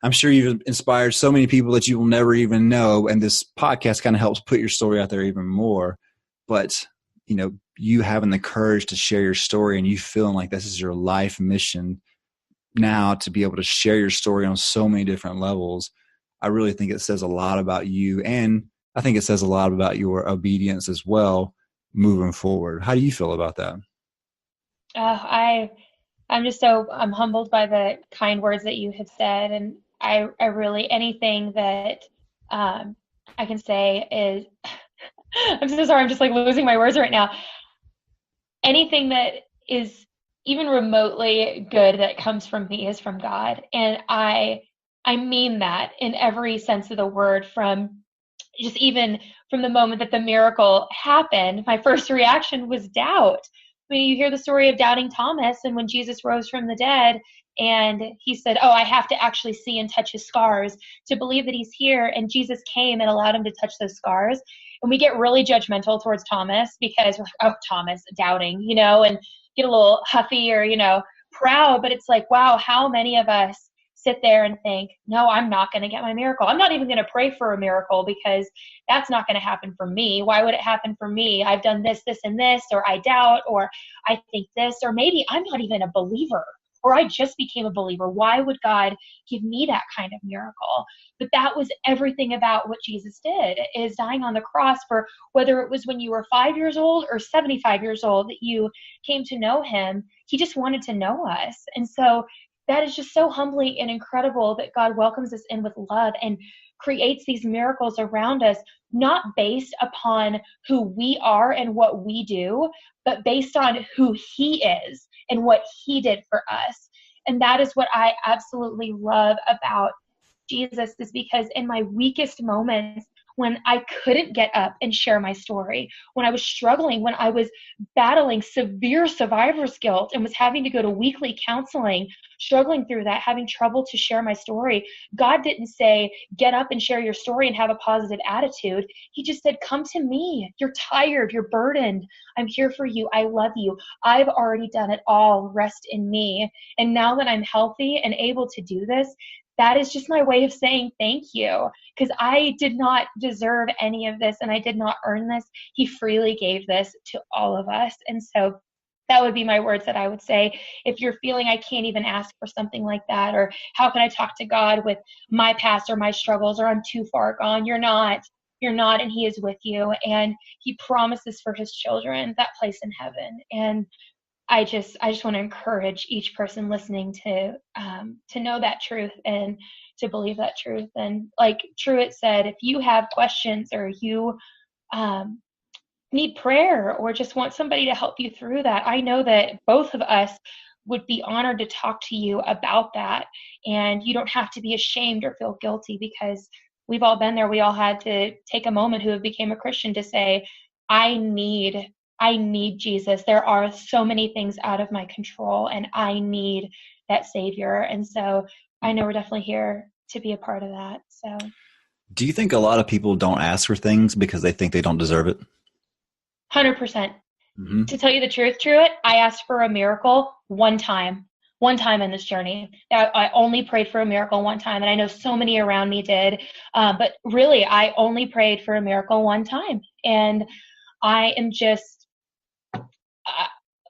Speaker 2: I'm sure you've inspired so many people that you will never even know. And this podcast kind of helps put your story out there even more. But, you having the courage to share your story and you feeling like this is your life mission now to be able to share your story on so many different levels, I really think it says a lot about you. And I think it says a lot about your obedience as well moving forward. How do you feel about that?
Speaker 3: I'm humbled by the kind words that you have said. And I really, anything that I can say is, I'm so sorry, I'm just like losing my words right now. Anything that is even remotely good that comes from me is from God. And I mean that in every sense of the word, from just even from the moment that the miracle happened, my first reaction was doubt. I mean, you hear the story of doubting Thomas, and when Jesus rose from the dead and he said, "Oh, I have to actually see and touch his scars to believe that he's here." And Jesus came and allowed him to touch those scars. And we get really judgmental towards Thomas because we're like, "Oh, Thomas, doubting," and get a little huffy or, proud. But it's like, wow, how many of us sit there and think, no, I'm not going to get my miracle. I'm not even going to pray for a miracle because that's not going to happen for me. Why would it happen for me? I've done this, this, and this, or I doubt, or I think this, or maybe I'm not even a believer, or I just became a believer. Why would God give me that kind of miracle? But that was everything about what Jesus did, is dying on the cross, for whether it was when you were 5 years old or 75 years old that you came to know him. He just wanted to know us. And so that is just so humbling and incredible that God welcomes us in with love and creates these miracles around us, not based upon who we are and what we do, but based on who he is and what he did for us. And that is what I absolutely love about Jesus, is because in my weakest moments, when I couldn't get up and share my story, when I was struggling, when I was battling severe survivor's guilt and was having to go to weekly counseling, struggling through that, having trouble to share my story, God didn't say, get up and share your story and have a positive attitude. He just said, come to me. You're tired. You're burdened. I'm here for you. I love you. I've already done it all. Rest in me. And now that I'm healthy and able to do this, that is just my way of saying thank you, because I did not deserve any of this and I did not earn this. He freely gave this to all of us. And so that would be my words that I would say. If you're feeling I can't even ask for something like that, or how can I talk to God with my past or my struggles, or I'm too far gone, you're not, and he is with you. And he promises for his children that place in heaven. And I just want to encourage each person listening to know that truth and to believe that truth. And like Truett said, if you have questions or you need prayer or just want somebody to help you through that, I know that both of us would be honored to talk to you about that. And you don't have to be ashamed or feel guilty, because we've all been there. We all had to take a moment who became a Christian to say, I need Jesus. There are so many things out of my control and I need that Savior. And so I know we're definitely here to be a part of that. So,
Speaker 2: do you think a lot of people don't ask for things because they think they don't deserve it?
Speaker 3: 100%. Mm-hmm. To tell you the truth, Truett, I asked for a miracle one time in this journey. I only prayed for a miracle one time, and I know so many around me did. But really, I only prayed for a miracle one time. And I am just,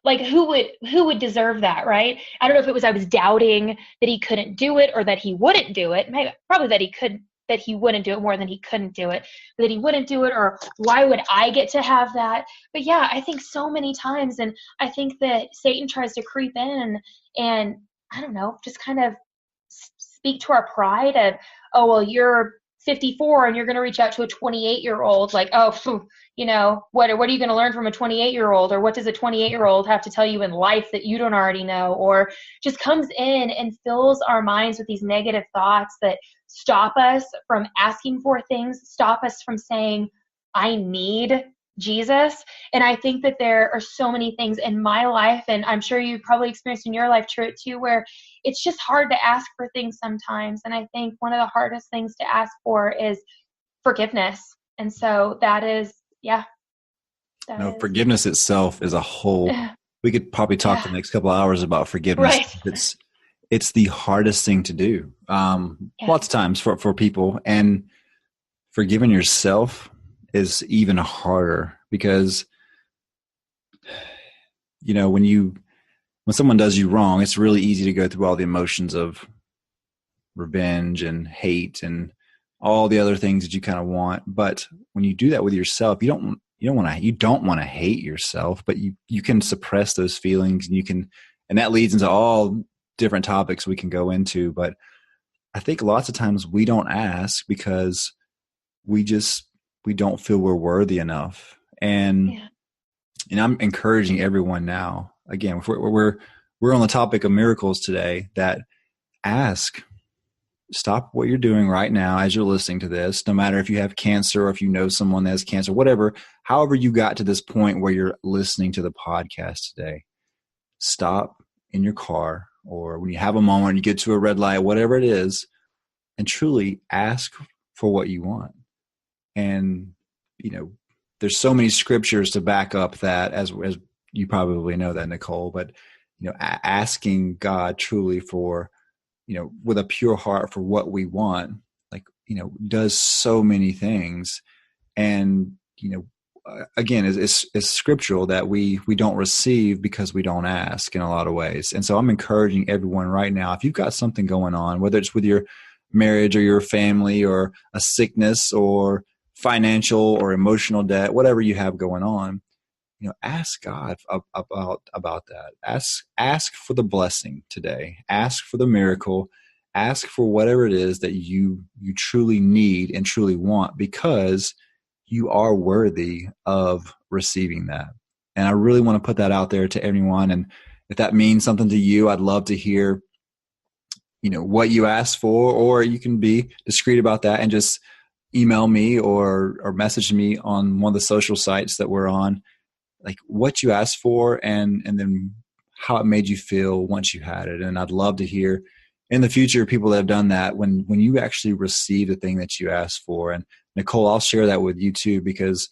Speaker 3: like, who would deserve that, right? I don't know if it was I was doubting that he couldn't do it or that he wouldn't do it. Maybe, probably that he wouldn't do it more than he couldn't do it, that he wouldn't do it, or why would I get to have that? But yeah, I think so many times, and I think that Satan tries to creep in and I don't know, just kind of speak to our pride of, oh, well, you're 54 and you're going to reach out to a 28-year-old, like, oh, what are you going to learn from a 28-year-old, or what does a 28-year-old have to tell you in life that you don't already know, or just comes in and fills our minds with these negative thoughts that stop us from asking for things, stop us from saying, I need Jesus. And I think that there are so many things in my life, and I'm sure you probably experienced in your life, Truett, too, where it's just hard to ask for things sometimes. And I think one of the hardest things to ask for is forgiveness. And so that is,
Speaker 2: forgiveness itself is a whole, we could probably talk the next couple of hours about forgiveness. Right. It's the hardest thing to do. Lots of times for people, and forgiving yourself is even harder, because, when someone does you wrong, it's really easy to go through all the emotions of revenge and hate and all the other things that you kind of want. But when you do that with yourself, you don't want to hate yourself, but you can suppress those feelings, and that leads into all different topics we can go into. But I think lots of times we don't ask because we don't feel we're worthy enough. And I'm encouraging everyone now, again, if we're on the topic of miracles today, that stop what you're doing right now as you're listening to this, no matter if you have cancer or if you know someone that has cancer, whatever, however you got to this point where you're listening to the podcast today. Stop in your car, or when you have a moment, you get to a red light, whatever it is, and truly ask for what you want. And, there's so many scriptures to back up that, as you probably know that, Nicole, but, asking God truly for, with a pure heart for what we want, does so many things. And, again, it's scriptural that we don't receive because we don't ask in a lot of ways. And so I'm encouraging everyone right now, if you've got something going on, whether it's with your marriage or your family or a sickness or financial or emotional debt, whatever you have going on, ask God about that. Ask for the blessing today. Ask for the miracle. Ask for whatever it is that you truly need and truly want, because you are worthy of receiving that. And I really want to put that out there to everyone. And if that means something to you, I'd love to hear, what you asked for, or you can be discreet about that and just email me or message me on one of the social sites that we're on, like what you asked for and then how it made you feel once you had it. And I'd love to hear in the future people that have done that when you actually receive the thing that you asked for. And Nicole, I'll share that with you too, because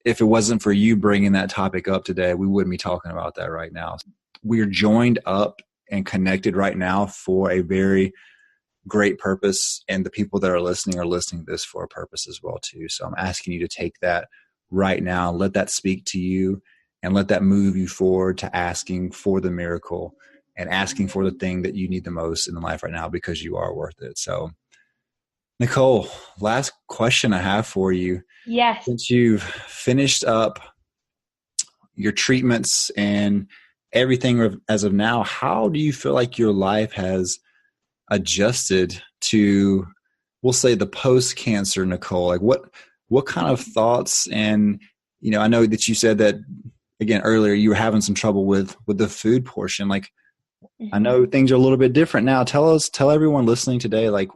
Speaker 2: if it wasn't for you bringing that topic up today, we wouldn't be talking about that right now. We're joined up and connected right now for a very great purpose, and the people that are listening to this for a purpose as well too. So I'm asking you to take that right now, let that speak to you, and let that move you forward to asking for the miracle and asking for the thing that you need the most in life right now, because you are worth it. So Nicole, last question I have for you.
Speaker 3: Yes.
Speaker 2: Since you've finished up your treatments and everything as of now, how do you feel like your life has adjusted to, we'll say, the post-cancer Nicole? Like what kind of thoughts? And, I know that you said that, again, earlier, you were having some trouble with the food portion. Like, I know things are a little bit different now. Tell everyone listening today, like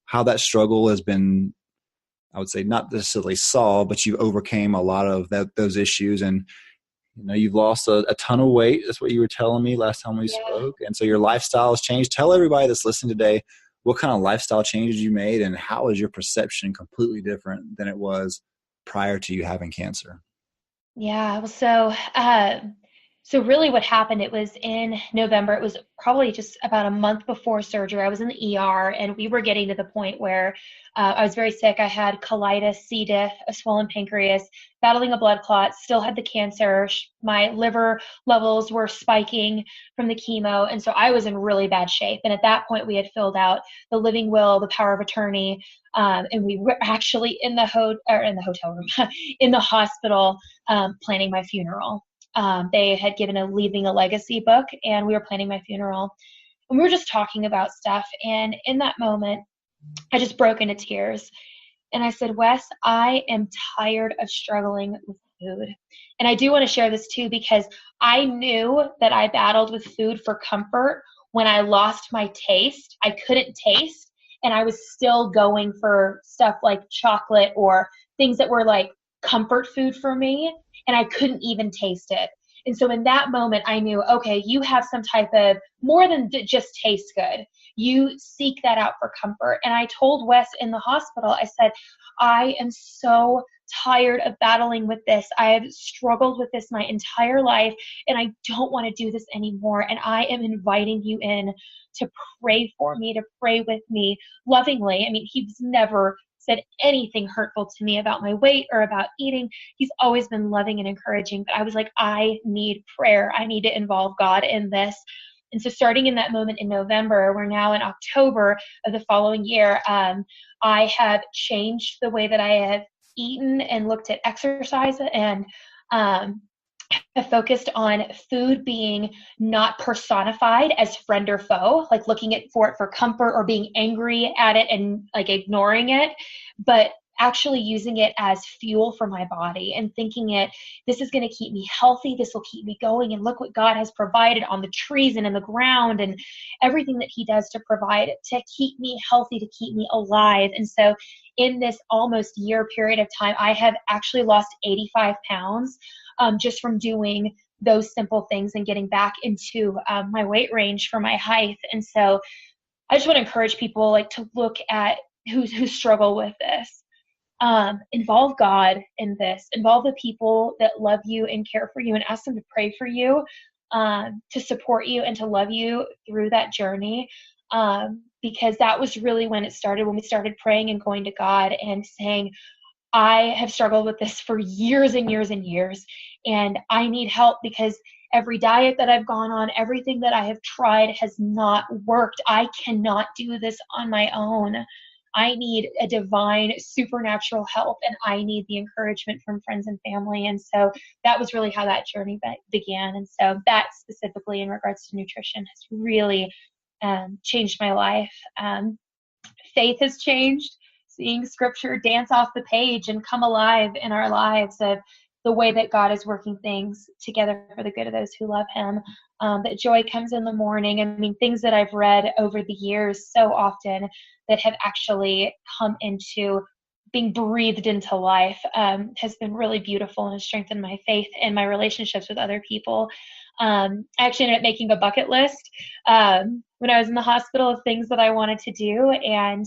Speaker 2: how that struggle has been, I would say, not necessarily solved, but you overcame a lot of those issues. And, you've lost a ton of weight. That's what you were telling me last time we spoke. And so your lifestyle has changed. Tell everybody that's listening today what kind of lifestyle changes you made, and how is your perception completely different than it was prior to you having cancer?
Speaker 3: Yeah. So really what happened, it was in November. It was probably just about a month before surgery. I was in the ER, and we were getting to the point where I was very sick. I had colitis, C. diff, a swollen pancreas, battling a blood clot, still had the cancer. My liver levels were spiking from the chemo. And so I was in really bad shape. And at that point, we had filled out the living will, the power of attorney. And we were actually in the hotel room, in the hospital, planning my funeral. They had given Leaving a Legacy book, and we were planning my funeral, and we were just talking about stuff. And in that moment, I just broke into tears, and I said, Wes, I am tired of struggling with food. And I do want to share this too, because I knew that I battled with food for comfort when I lost my taste. I couldn't taste, and I was still going for stuff like chocolate or things that were like comfort food for me, and I couldn't even taste it. And so in that moment, I knew, okay, you have some type of more than just taste good. You seek that out for comfort. And I told Wes in the hospital, I said, I am so tired of battling with this. I have struggled with this my entire life, and I don't want to do this anymore. And I am inviting you in to pray for me, to pray with me lovingly. I mean, he's never said anything hurtful to me about my weight or about eating. He's always been loving and encouraging, but I was like, I need prayer. I need to involve God in this. And so starting in that moment in November, we're now in October of the following year, I have changed the way that I have eaten and looked at exercise, and have focused on food being not personified as friend or foe, like looking for it for comfort or being angry at it and like ignoring it, but actually using it as fuel for my body and thinking this is going to keep me healthy. This will keep me going. And look what God has provided on the trees and in the ground and everything that he does to provide to keep me healthy, to keep me alive. And so in this almost year period of time, I have actually lost 85 pounds just from doing those simple things and getting back into my weight range for my height. And so I just want to encourage people like to look at who struggle with this. Involve God in this. Involve the people that love you and care for you and ask them to pray for you, to support you and to love you through that journey. Because that was really when it started, when we started praying and going to God and saying, I have struggled with this for years and years and years, and I need help because every diet that I've gone on, everything that I have tried has not worked. I cannot do this on my own. I need a divine supernatural help, and I need the encouragement from friends and family. And so that was really how that journey began. And so that specifically in regards to nutrition has really changed my life. Faith has changed. Seeing scripture dance off the page and come alive in our lives of the way that God is working things together for the good of those who love him. That joy comes in the morning. I mean, things that I've read over the years so often that have actually come into being breathed into life has been really beautiful and has strengthened my faith and my relationships with other people. I actually ended up making a bucket list when I was in the hospital of things that I wanted to do, and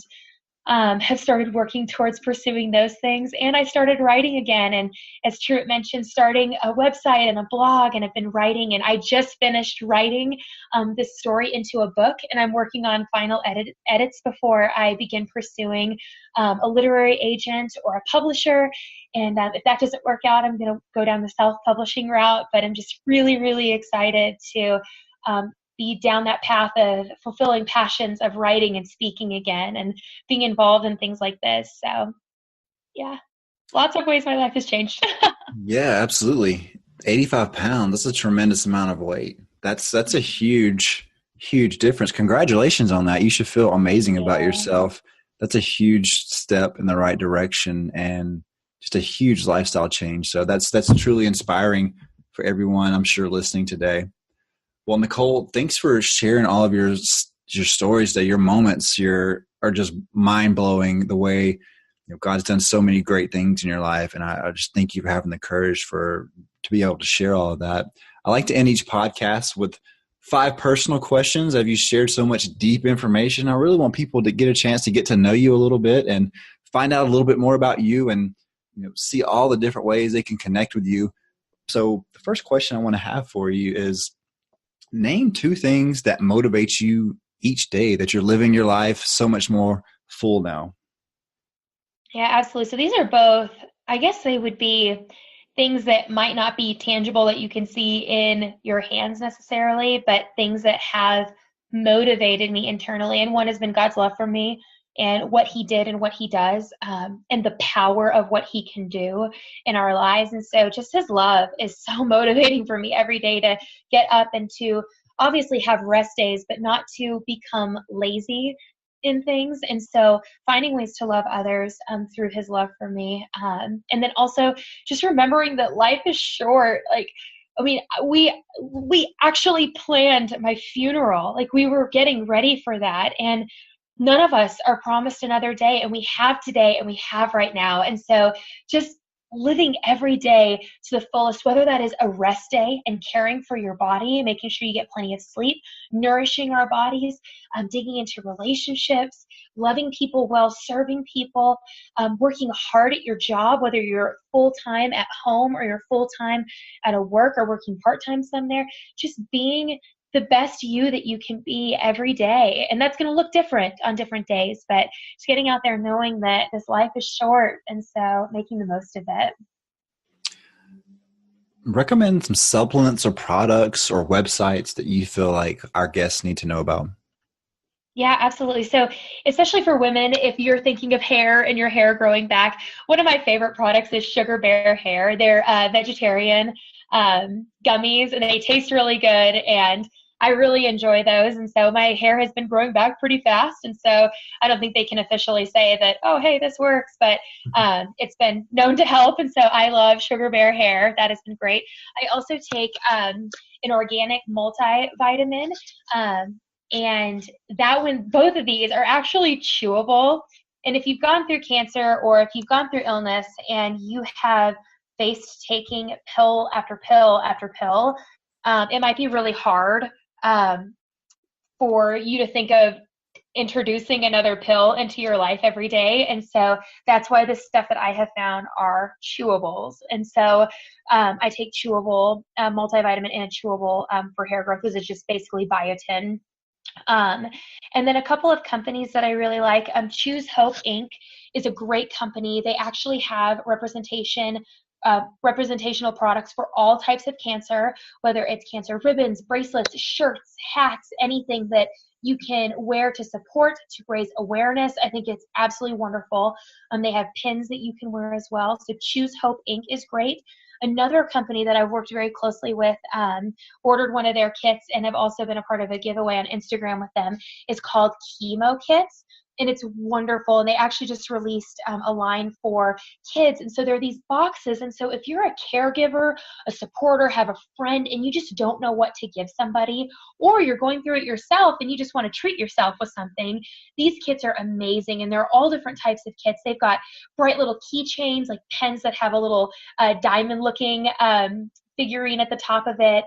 Speaker 3: have started working towards pursuing those things. And I started writing again. And as Truett mentioned, starting a website and a blog, and I've been writing. And I just finished writing this story into a book, and I'm working on final edits before I begin pursuing a literary agent or a publisher. And if that doesn't work out, I'm going to go down the self-publishing route. But I'm just really, really excited to be down that path of fulfilling passions of writing and speaking again and being involved in things like this. So yeah, lots of ways my life has changed.
Speaker 2: Yeah, absolutely. 85 pounds. That's a tremendous amount of weight. That's a huge difference. Congratulations on that. You should feel amazing about yourself. That's a huge step in the right direction and just a huge lifestyle change. So that's truly inspiring for everyone, I'm sure, listening today. Well, Nicole, thanks for sharing all of your stories today. Your moments are just mind-blowing, the way God's done so many great things in your life. And I just thank you for having the courage to be able to share all of that. I like to end each podcast with 5 personal questions. As you shared so much deep information, I really want people to get a chance to get to know you a little bit and find out a little bit more about you and see all the different ways they can connect with you. So the first question I want to have for you is, name 2 things that motivate you each day, that you're living your life so much more full now.
Speaker 3: Yeah, absolutely. So these are both, I guess they would be things that might not be tangible that you can see in your hands necessarily, but things that have motivated me internally. And one has been God's love for me and what he did and what he does, and the power of what he can do in our lives. And so just his love is so motivating for me every day to get up and to obviously have rest days, but not to become lazy in things. And so finding ways to love others through his love for me. And then also just remembering that life is short. Like, I mean, we actually planned my funeral. Like, we were getting ready for that. And none of us are promised another day, and we have today and we have right now. And so just living every day to the fullest, whether that is a rest day and caring for your body, making sure you get plenty of sleep, nourishing our bodies, digging into relationships, loving people well, serving people, working hard at your job, whether you're full-time at home or you're full-time at a work or working part-time somewhere, just being the best you that you can be every day. And that's going to look different on different days, but just getting out there knowing that this life is short, and so making the most of it.
Speaker 2: Recommend some supplements or products or websites that you feel like our guests need to know about.
Speaker 3: Yeah, absolutely. So especially for women, if you're thinking of hair and your hair growing back, one of my favorite products is Sugar Bear Hair. They're vegetarian gummies, and they taste really good. And I really enjoy those. And so my hair has been growing back pretty fast. And so I don't think they can officially say that, oh, hey, this works, but it's been known to help. And so I love Sugar Bear hair. That has been great. I also take an organic multivitamin. And that one, both of these are actually chewable. And if you've gone through cancer or if you've gone through illness and you have faced taking pill after pill after pill, it might be really hard for you to think of introducing another pill into your life every day. And so that's why the stuff that I have found are chewables. And so I take chewable multivitamin and chewable for hair growth, because it's just basically biotin. And then a couple of companies that I really like, Choose Hope Inc. is a great company. They actually have representational products for all types of cancer, whether it's cancer ribbons, bracelets, shirts, hats, anything that you can wear to support, to raise awareness. I think it's absolutely wonderful. They have pins that you can wear as well. So Choose Hope Inc. is great. Another company that I've worked very closely with, ordered one of their kits and have also been a part of a giveaway on Instagram with them, is called Chemo kits. And it's wonderful. And they actually just released a line for kids. And so there are these boxes. And so if you're a caregiver, a supporter, have a friend, and you just don't know what to give somebody, or you're going through it yourself and you just want to treat yourself with something, these kits are amazing. And they're all different types of kits. They've got bright little keychains, like pens that have a little diamond looking figurine at the top of it.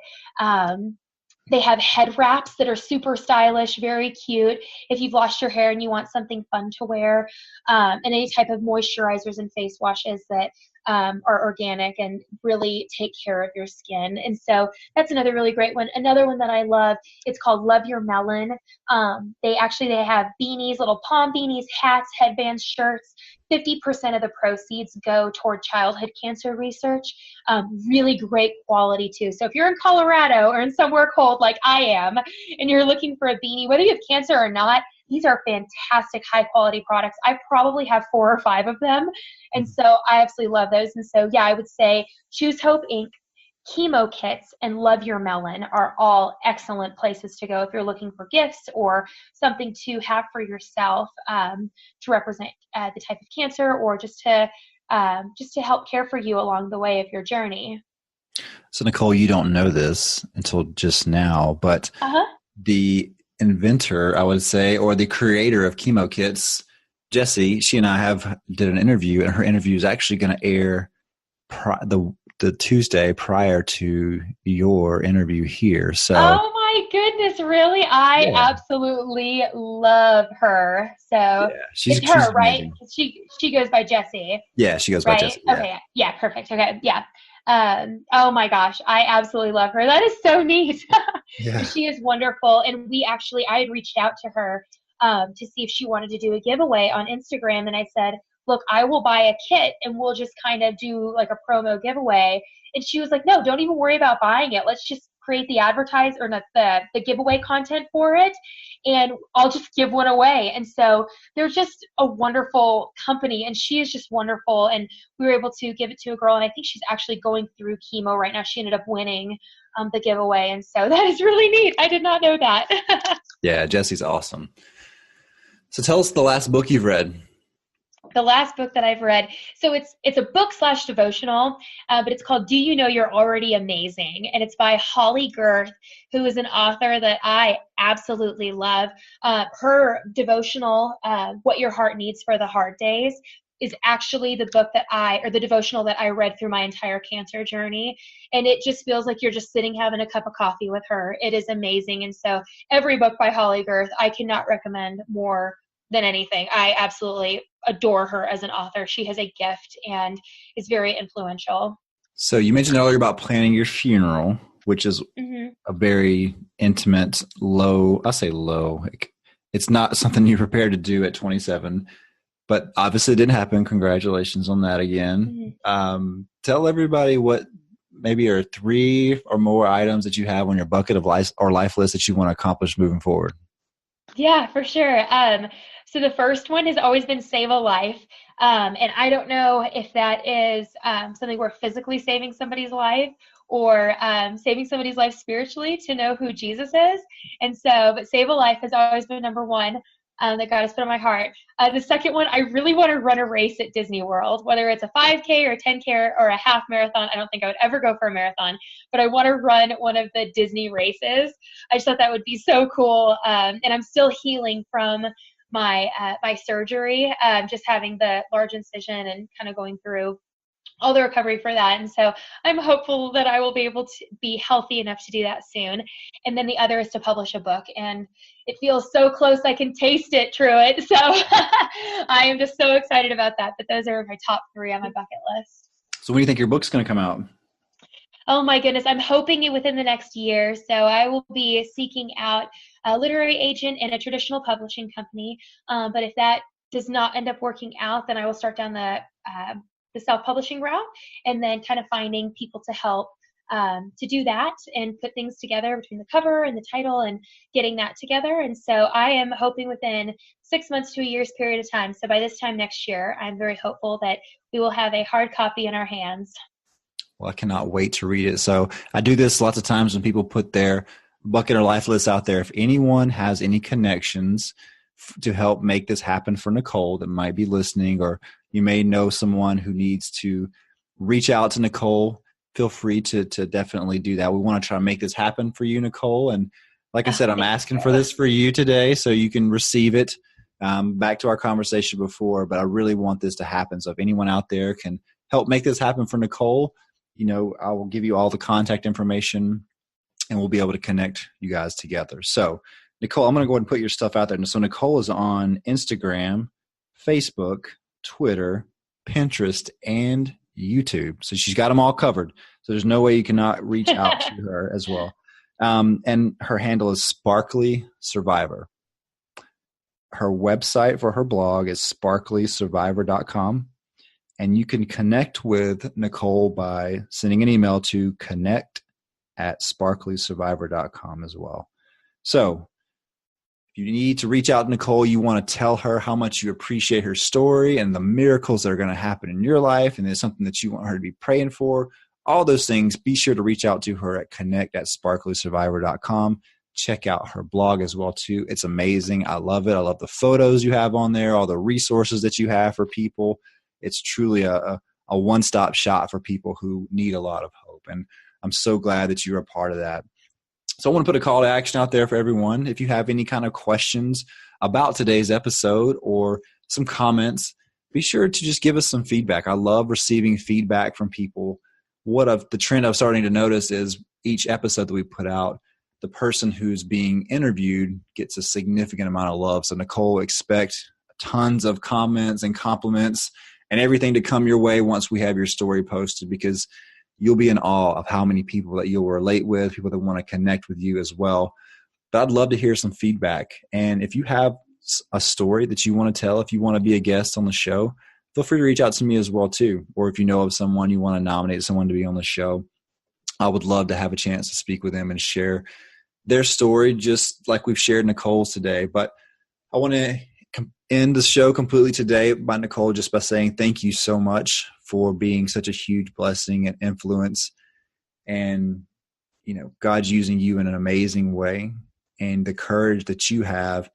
Speaker 3: They have head wraps that are super stylish, very cute if you've lost your hair and you want something fun to wear, and any type of moisturizers and face washes that are organic and really take care of your skin. And so that's another really great one. Another one that I love, it's called Love Your Melon. They have beanies, little palm beanies, hats, headbands, shirts. 50% of the proceeds go toward childhood cancer research. Really great quality too. So if you're in Colorado or in somewhere cold like I am, and you're looking for a beanie, whether you have cancer or not, these are fantastic, high quality products. I probably have 4 or 5 of them. And so I absolutely love those. And so, yeah, I would say Choose Hope Inc., Chemo kits, and Love Your Melon are all excellent places to go if you're looking for gifts or something to have for yourself, to represent the type of cancer, or just to help care for you along the way of your journey.
Speaker 2: So Nicole, you don't know this until just now, but the inventor, I would say, or the creator of Chemo kits, Jessie, she and I did an interview, and her interview is actually going to air the Tuesday prior to your interview here. So, oh
Speaker 3: my goodness, really? I absolutely love her. So yeah, she's her, right? She goes by Jessie.
Speaker 2: Yeah, she goes by Jessie.
Speaker 3: Yeah. Okay, yeah, perfect. Okay, yeah. Oh my gosh, I absolutely love her. That is so neat. Yeah. She is wonderful. And I had reached out to her to see if she wanted to do a giveaway on Instagram. And I said, look, I will buy a kit and we'll just kind of do like a promo giveaway. And she was like, no, don't even worry about buying it. Let's just create the giveaway content for it, and I'll just give one away. And so they're just a wonderful company, and she is just wonderful. And we were able to give it to a girl, and I think she's actually going through chemo right now. She ended up winning the giveaway. And so that is really neat. I did not know that.
Speaker 2: Yeah, Jessie's awesome. So tell us the last book you've read.
Speaker 3: The last book that I've read. So it's a book / devotional, but it's called Do You Know You're Already Amazing? And it's by Holly Girth, who is an author that I absolutely love. Her devotional, What Your Heart Needs for the Hard Days, is actually the devotional that I read through my entire cancer journey. And it just feels like you're just sitting having a cup of coffee with her. It is amazing. And so every book by Holly Girth, I cannot recommend more than anything. I absolutely adore her as an author. She has a gift and is very influential.
Speaker 2: So you mentioned earlier about planning your funeral, which is a very intimate, low. It's not something you're prepared to do at 27, but obviously it didn't happen. Congratulations on that again. Tell everybody what maybe are 3 or more items that you have on your bucket of life list that you want to accomplish moving forward.
Speaker 3: Yeah, for sure. So the first one has always been save a life. And I don't know if that is something where physically saving somebody's life, or saving somebody's life spiritually to know who Jesus is. And so, but save a life has always been number one that God has put on my heart. The second one, I really want to run a race at Disney World, whether it's a 5K or a 10K or a half marathon. I don't think I would ever go for a marathon, but I want to run one of the Disney races. I just thought that would be so cool. And I'm still healing from my surgery, just having the large incision and kind of going through all the recovery for that. And so I'm hopeful that I will be able to be healthy enough to do that soon. And then the other is to publish a book. And it feels so close, I can taste it, Truett. So I am just so excited about that. But those are my top 3 on my bucket list.
Speaker 2: So when do you think your book's going to come out?
Speaker 3: Oh my goodness, I'm hoping it within the next year. So I will be seeking out a literary agent and a traditional publishing company. But if that does not end up working out, then I will start down the self-publishing route, and then kind of finding people to help to do that and put things together between the cover and the title and getting that together. And so I am hoping within 6 months to a year's period of time. So by this time next year, I'm very hopeful that we will have a hard copy in our hands.
Speaker 2: Well, I cannot wait to read it. So I do this lots of times when people put their bucket or life list out there. If anyone has any connections to help make this happen for Nicole that might be listening, or you may know someone who needs to reach out to Nicole, feel free to definitely do that. We want to try to make this happen for you, Nicole. And like I said, I'm asking for this for you today so you can receive it. Back to our conversation before, but I really want this to happen. So if anyone out there can help make this happen for Nicole, I will give you all the contact information and we'll be able to connect you guys together. So Nicole, I'm going to go ahead and put your stuff out there. And so Nicole is on Instagram, Facebook, Twitter, Pinterest, and YouTube. So she's got them all covered. So there's no way you cannot reach out to her as well. And her handle is Sparkly Survivor. Her website for her blog is sparklysurvivor.com. And you can connect with Nicole by sending an email to connect@sparklysurvivor.com as well. So if you need to reach out to Nicole, you want to tell her how much you appreciate her story and the miracles that are going to happen in your life, and there's something that you want her to be praying for, all those things, be sure to reach out to her at connect@sparklysurvivor.com. Check out her blog as well, too. It's amazing. I love it. I love the photos you have on there, all the resources that you have for people. It's truly a one-stop shop for people who need a lot of hope, and I'm so glad that you're a part of that. So I want to put a call to action out there for everyone. If you have any kind of questions about today's episode or some comments, be sure to just give us some feedback. I love receiving feedback from people. The trend I'm starting to notice is each episode that we put out, the person who's being interviewed gets a significant amount of love. So Nicole, expect tons of comments and compliments and everything to come your way once we have your story posted, because you'll be in awe of how many people that you'll relate with, people that want to connect with you as well. But I'd love to hear some feedback. And if you have a story that you want to tell, if you want to be a guest on the show, feel free to reach out to me as well too. Or if you know of someone you want to nominate someone to be on the show, I would love to have a chance to speak with them and share their story, just like we've shared Nicole's today. But I want to end the show completely today by Nicole just by saying thank you so much for being such a huge blessing and influence, and God's using you in an amazing way, and the courage that you have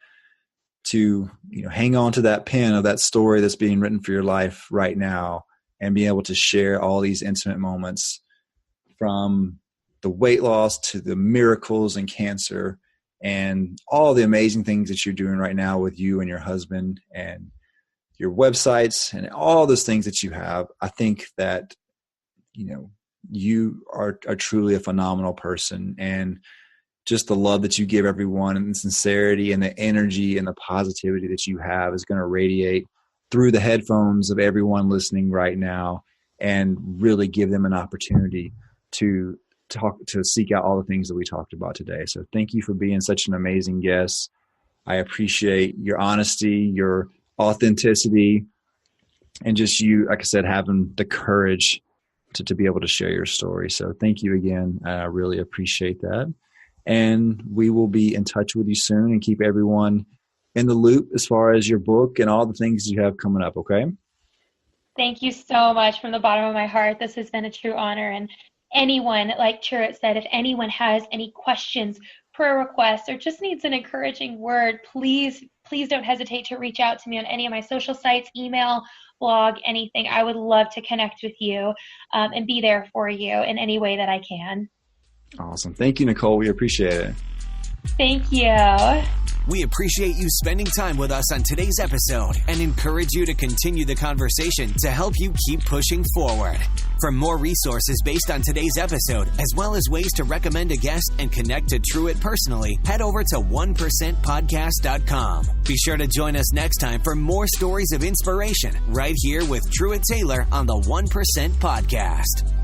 Speaker 2: to hang on to that pen of that story that's being written for your life right now and be able to share all these intimate moments, from the weight loss to the miracles and cancer and all the amazing things that you're doing right now with you and your husband and your websites and all those things that you have. I think that, you are truly a phenomenal person, and just the love that you give everyone and the sincerity and the energy and the positivity that you have is going to radiate through the headphones of everyone listening right now and really give them an opportunity to seek out all the things that we talked about today. So thank you for being such an amazing guest. I appreciate your honesty, your authenticity, and just you, like I said, having the courage to be able to share your story. So thank you again. I really appreciate that. And we will be in touch with you soon and keep everyone in the loop as far as your book and all the things you have coming up. Okay.
Speaker 3: Thank you so much from the bottom of my heart. This has been a true honor, and anyone, like Truett said, if anyone has any questions, prayer requests, or just needs an encouraging word, please don't hesitate to reach out to me on any of my social sites, email, blog, anything. I would love to connect with you and be there for you in any way that I can.
Speaker 2: Awesome. Thank you, Nicole. We appreciate it.
Speaker 3: Thank you.
Speaker 1: We appreciate you spending time with us on today's episode and encourage you to continue the conversation to help you keep pushing forward. For more resources based on today's episode, as well as ways to recommend a guest and connect to Truett personally, head over to 1%podcast.com. Be sure to join us next time for more stories of inspiration right here with Truett Taylor on the 1% Podcast.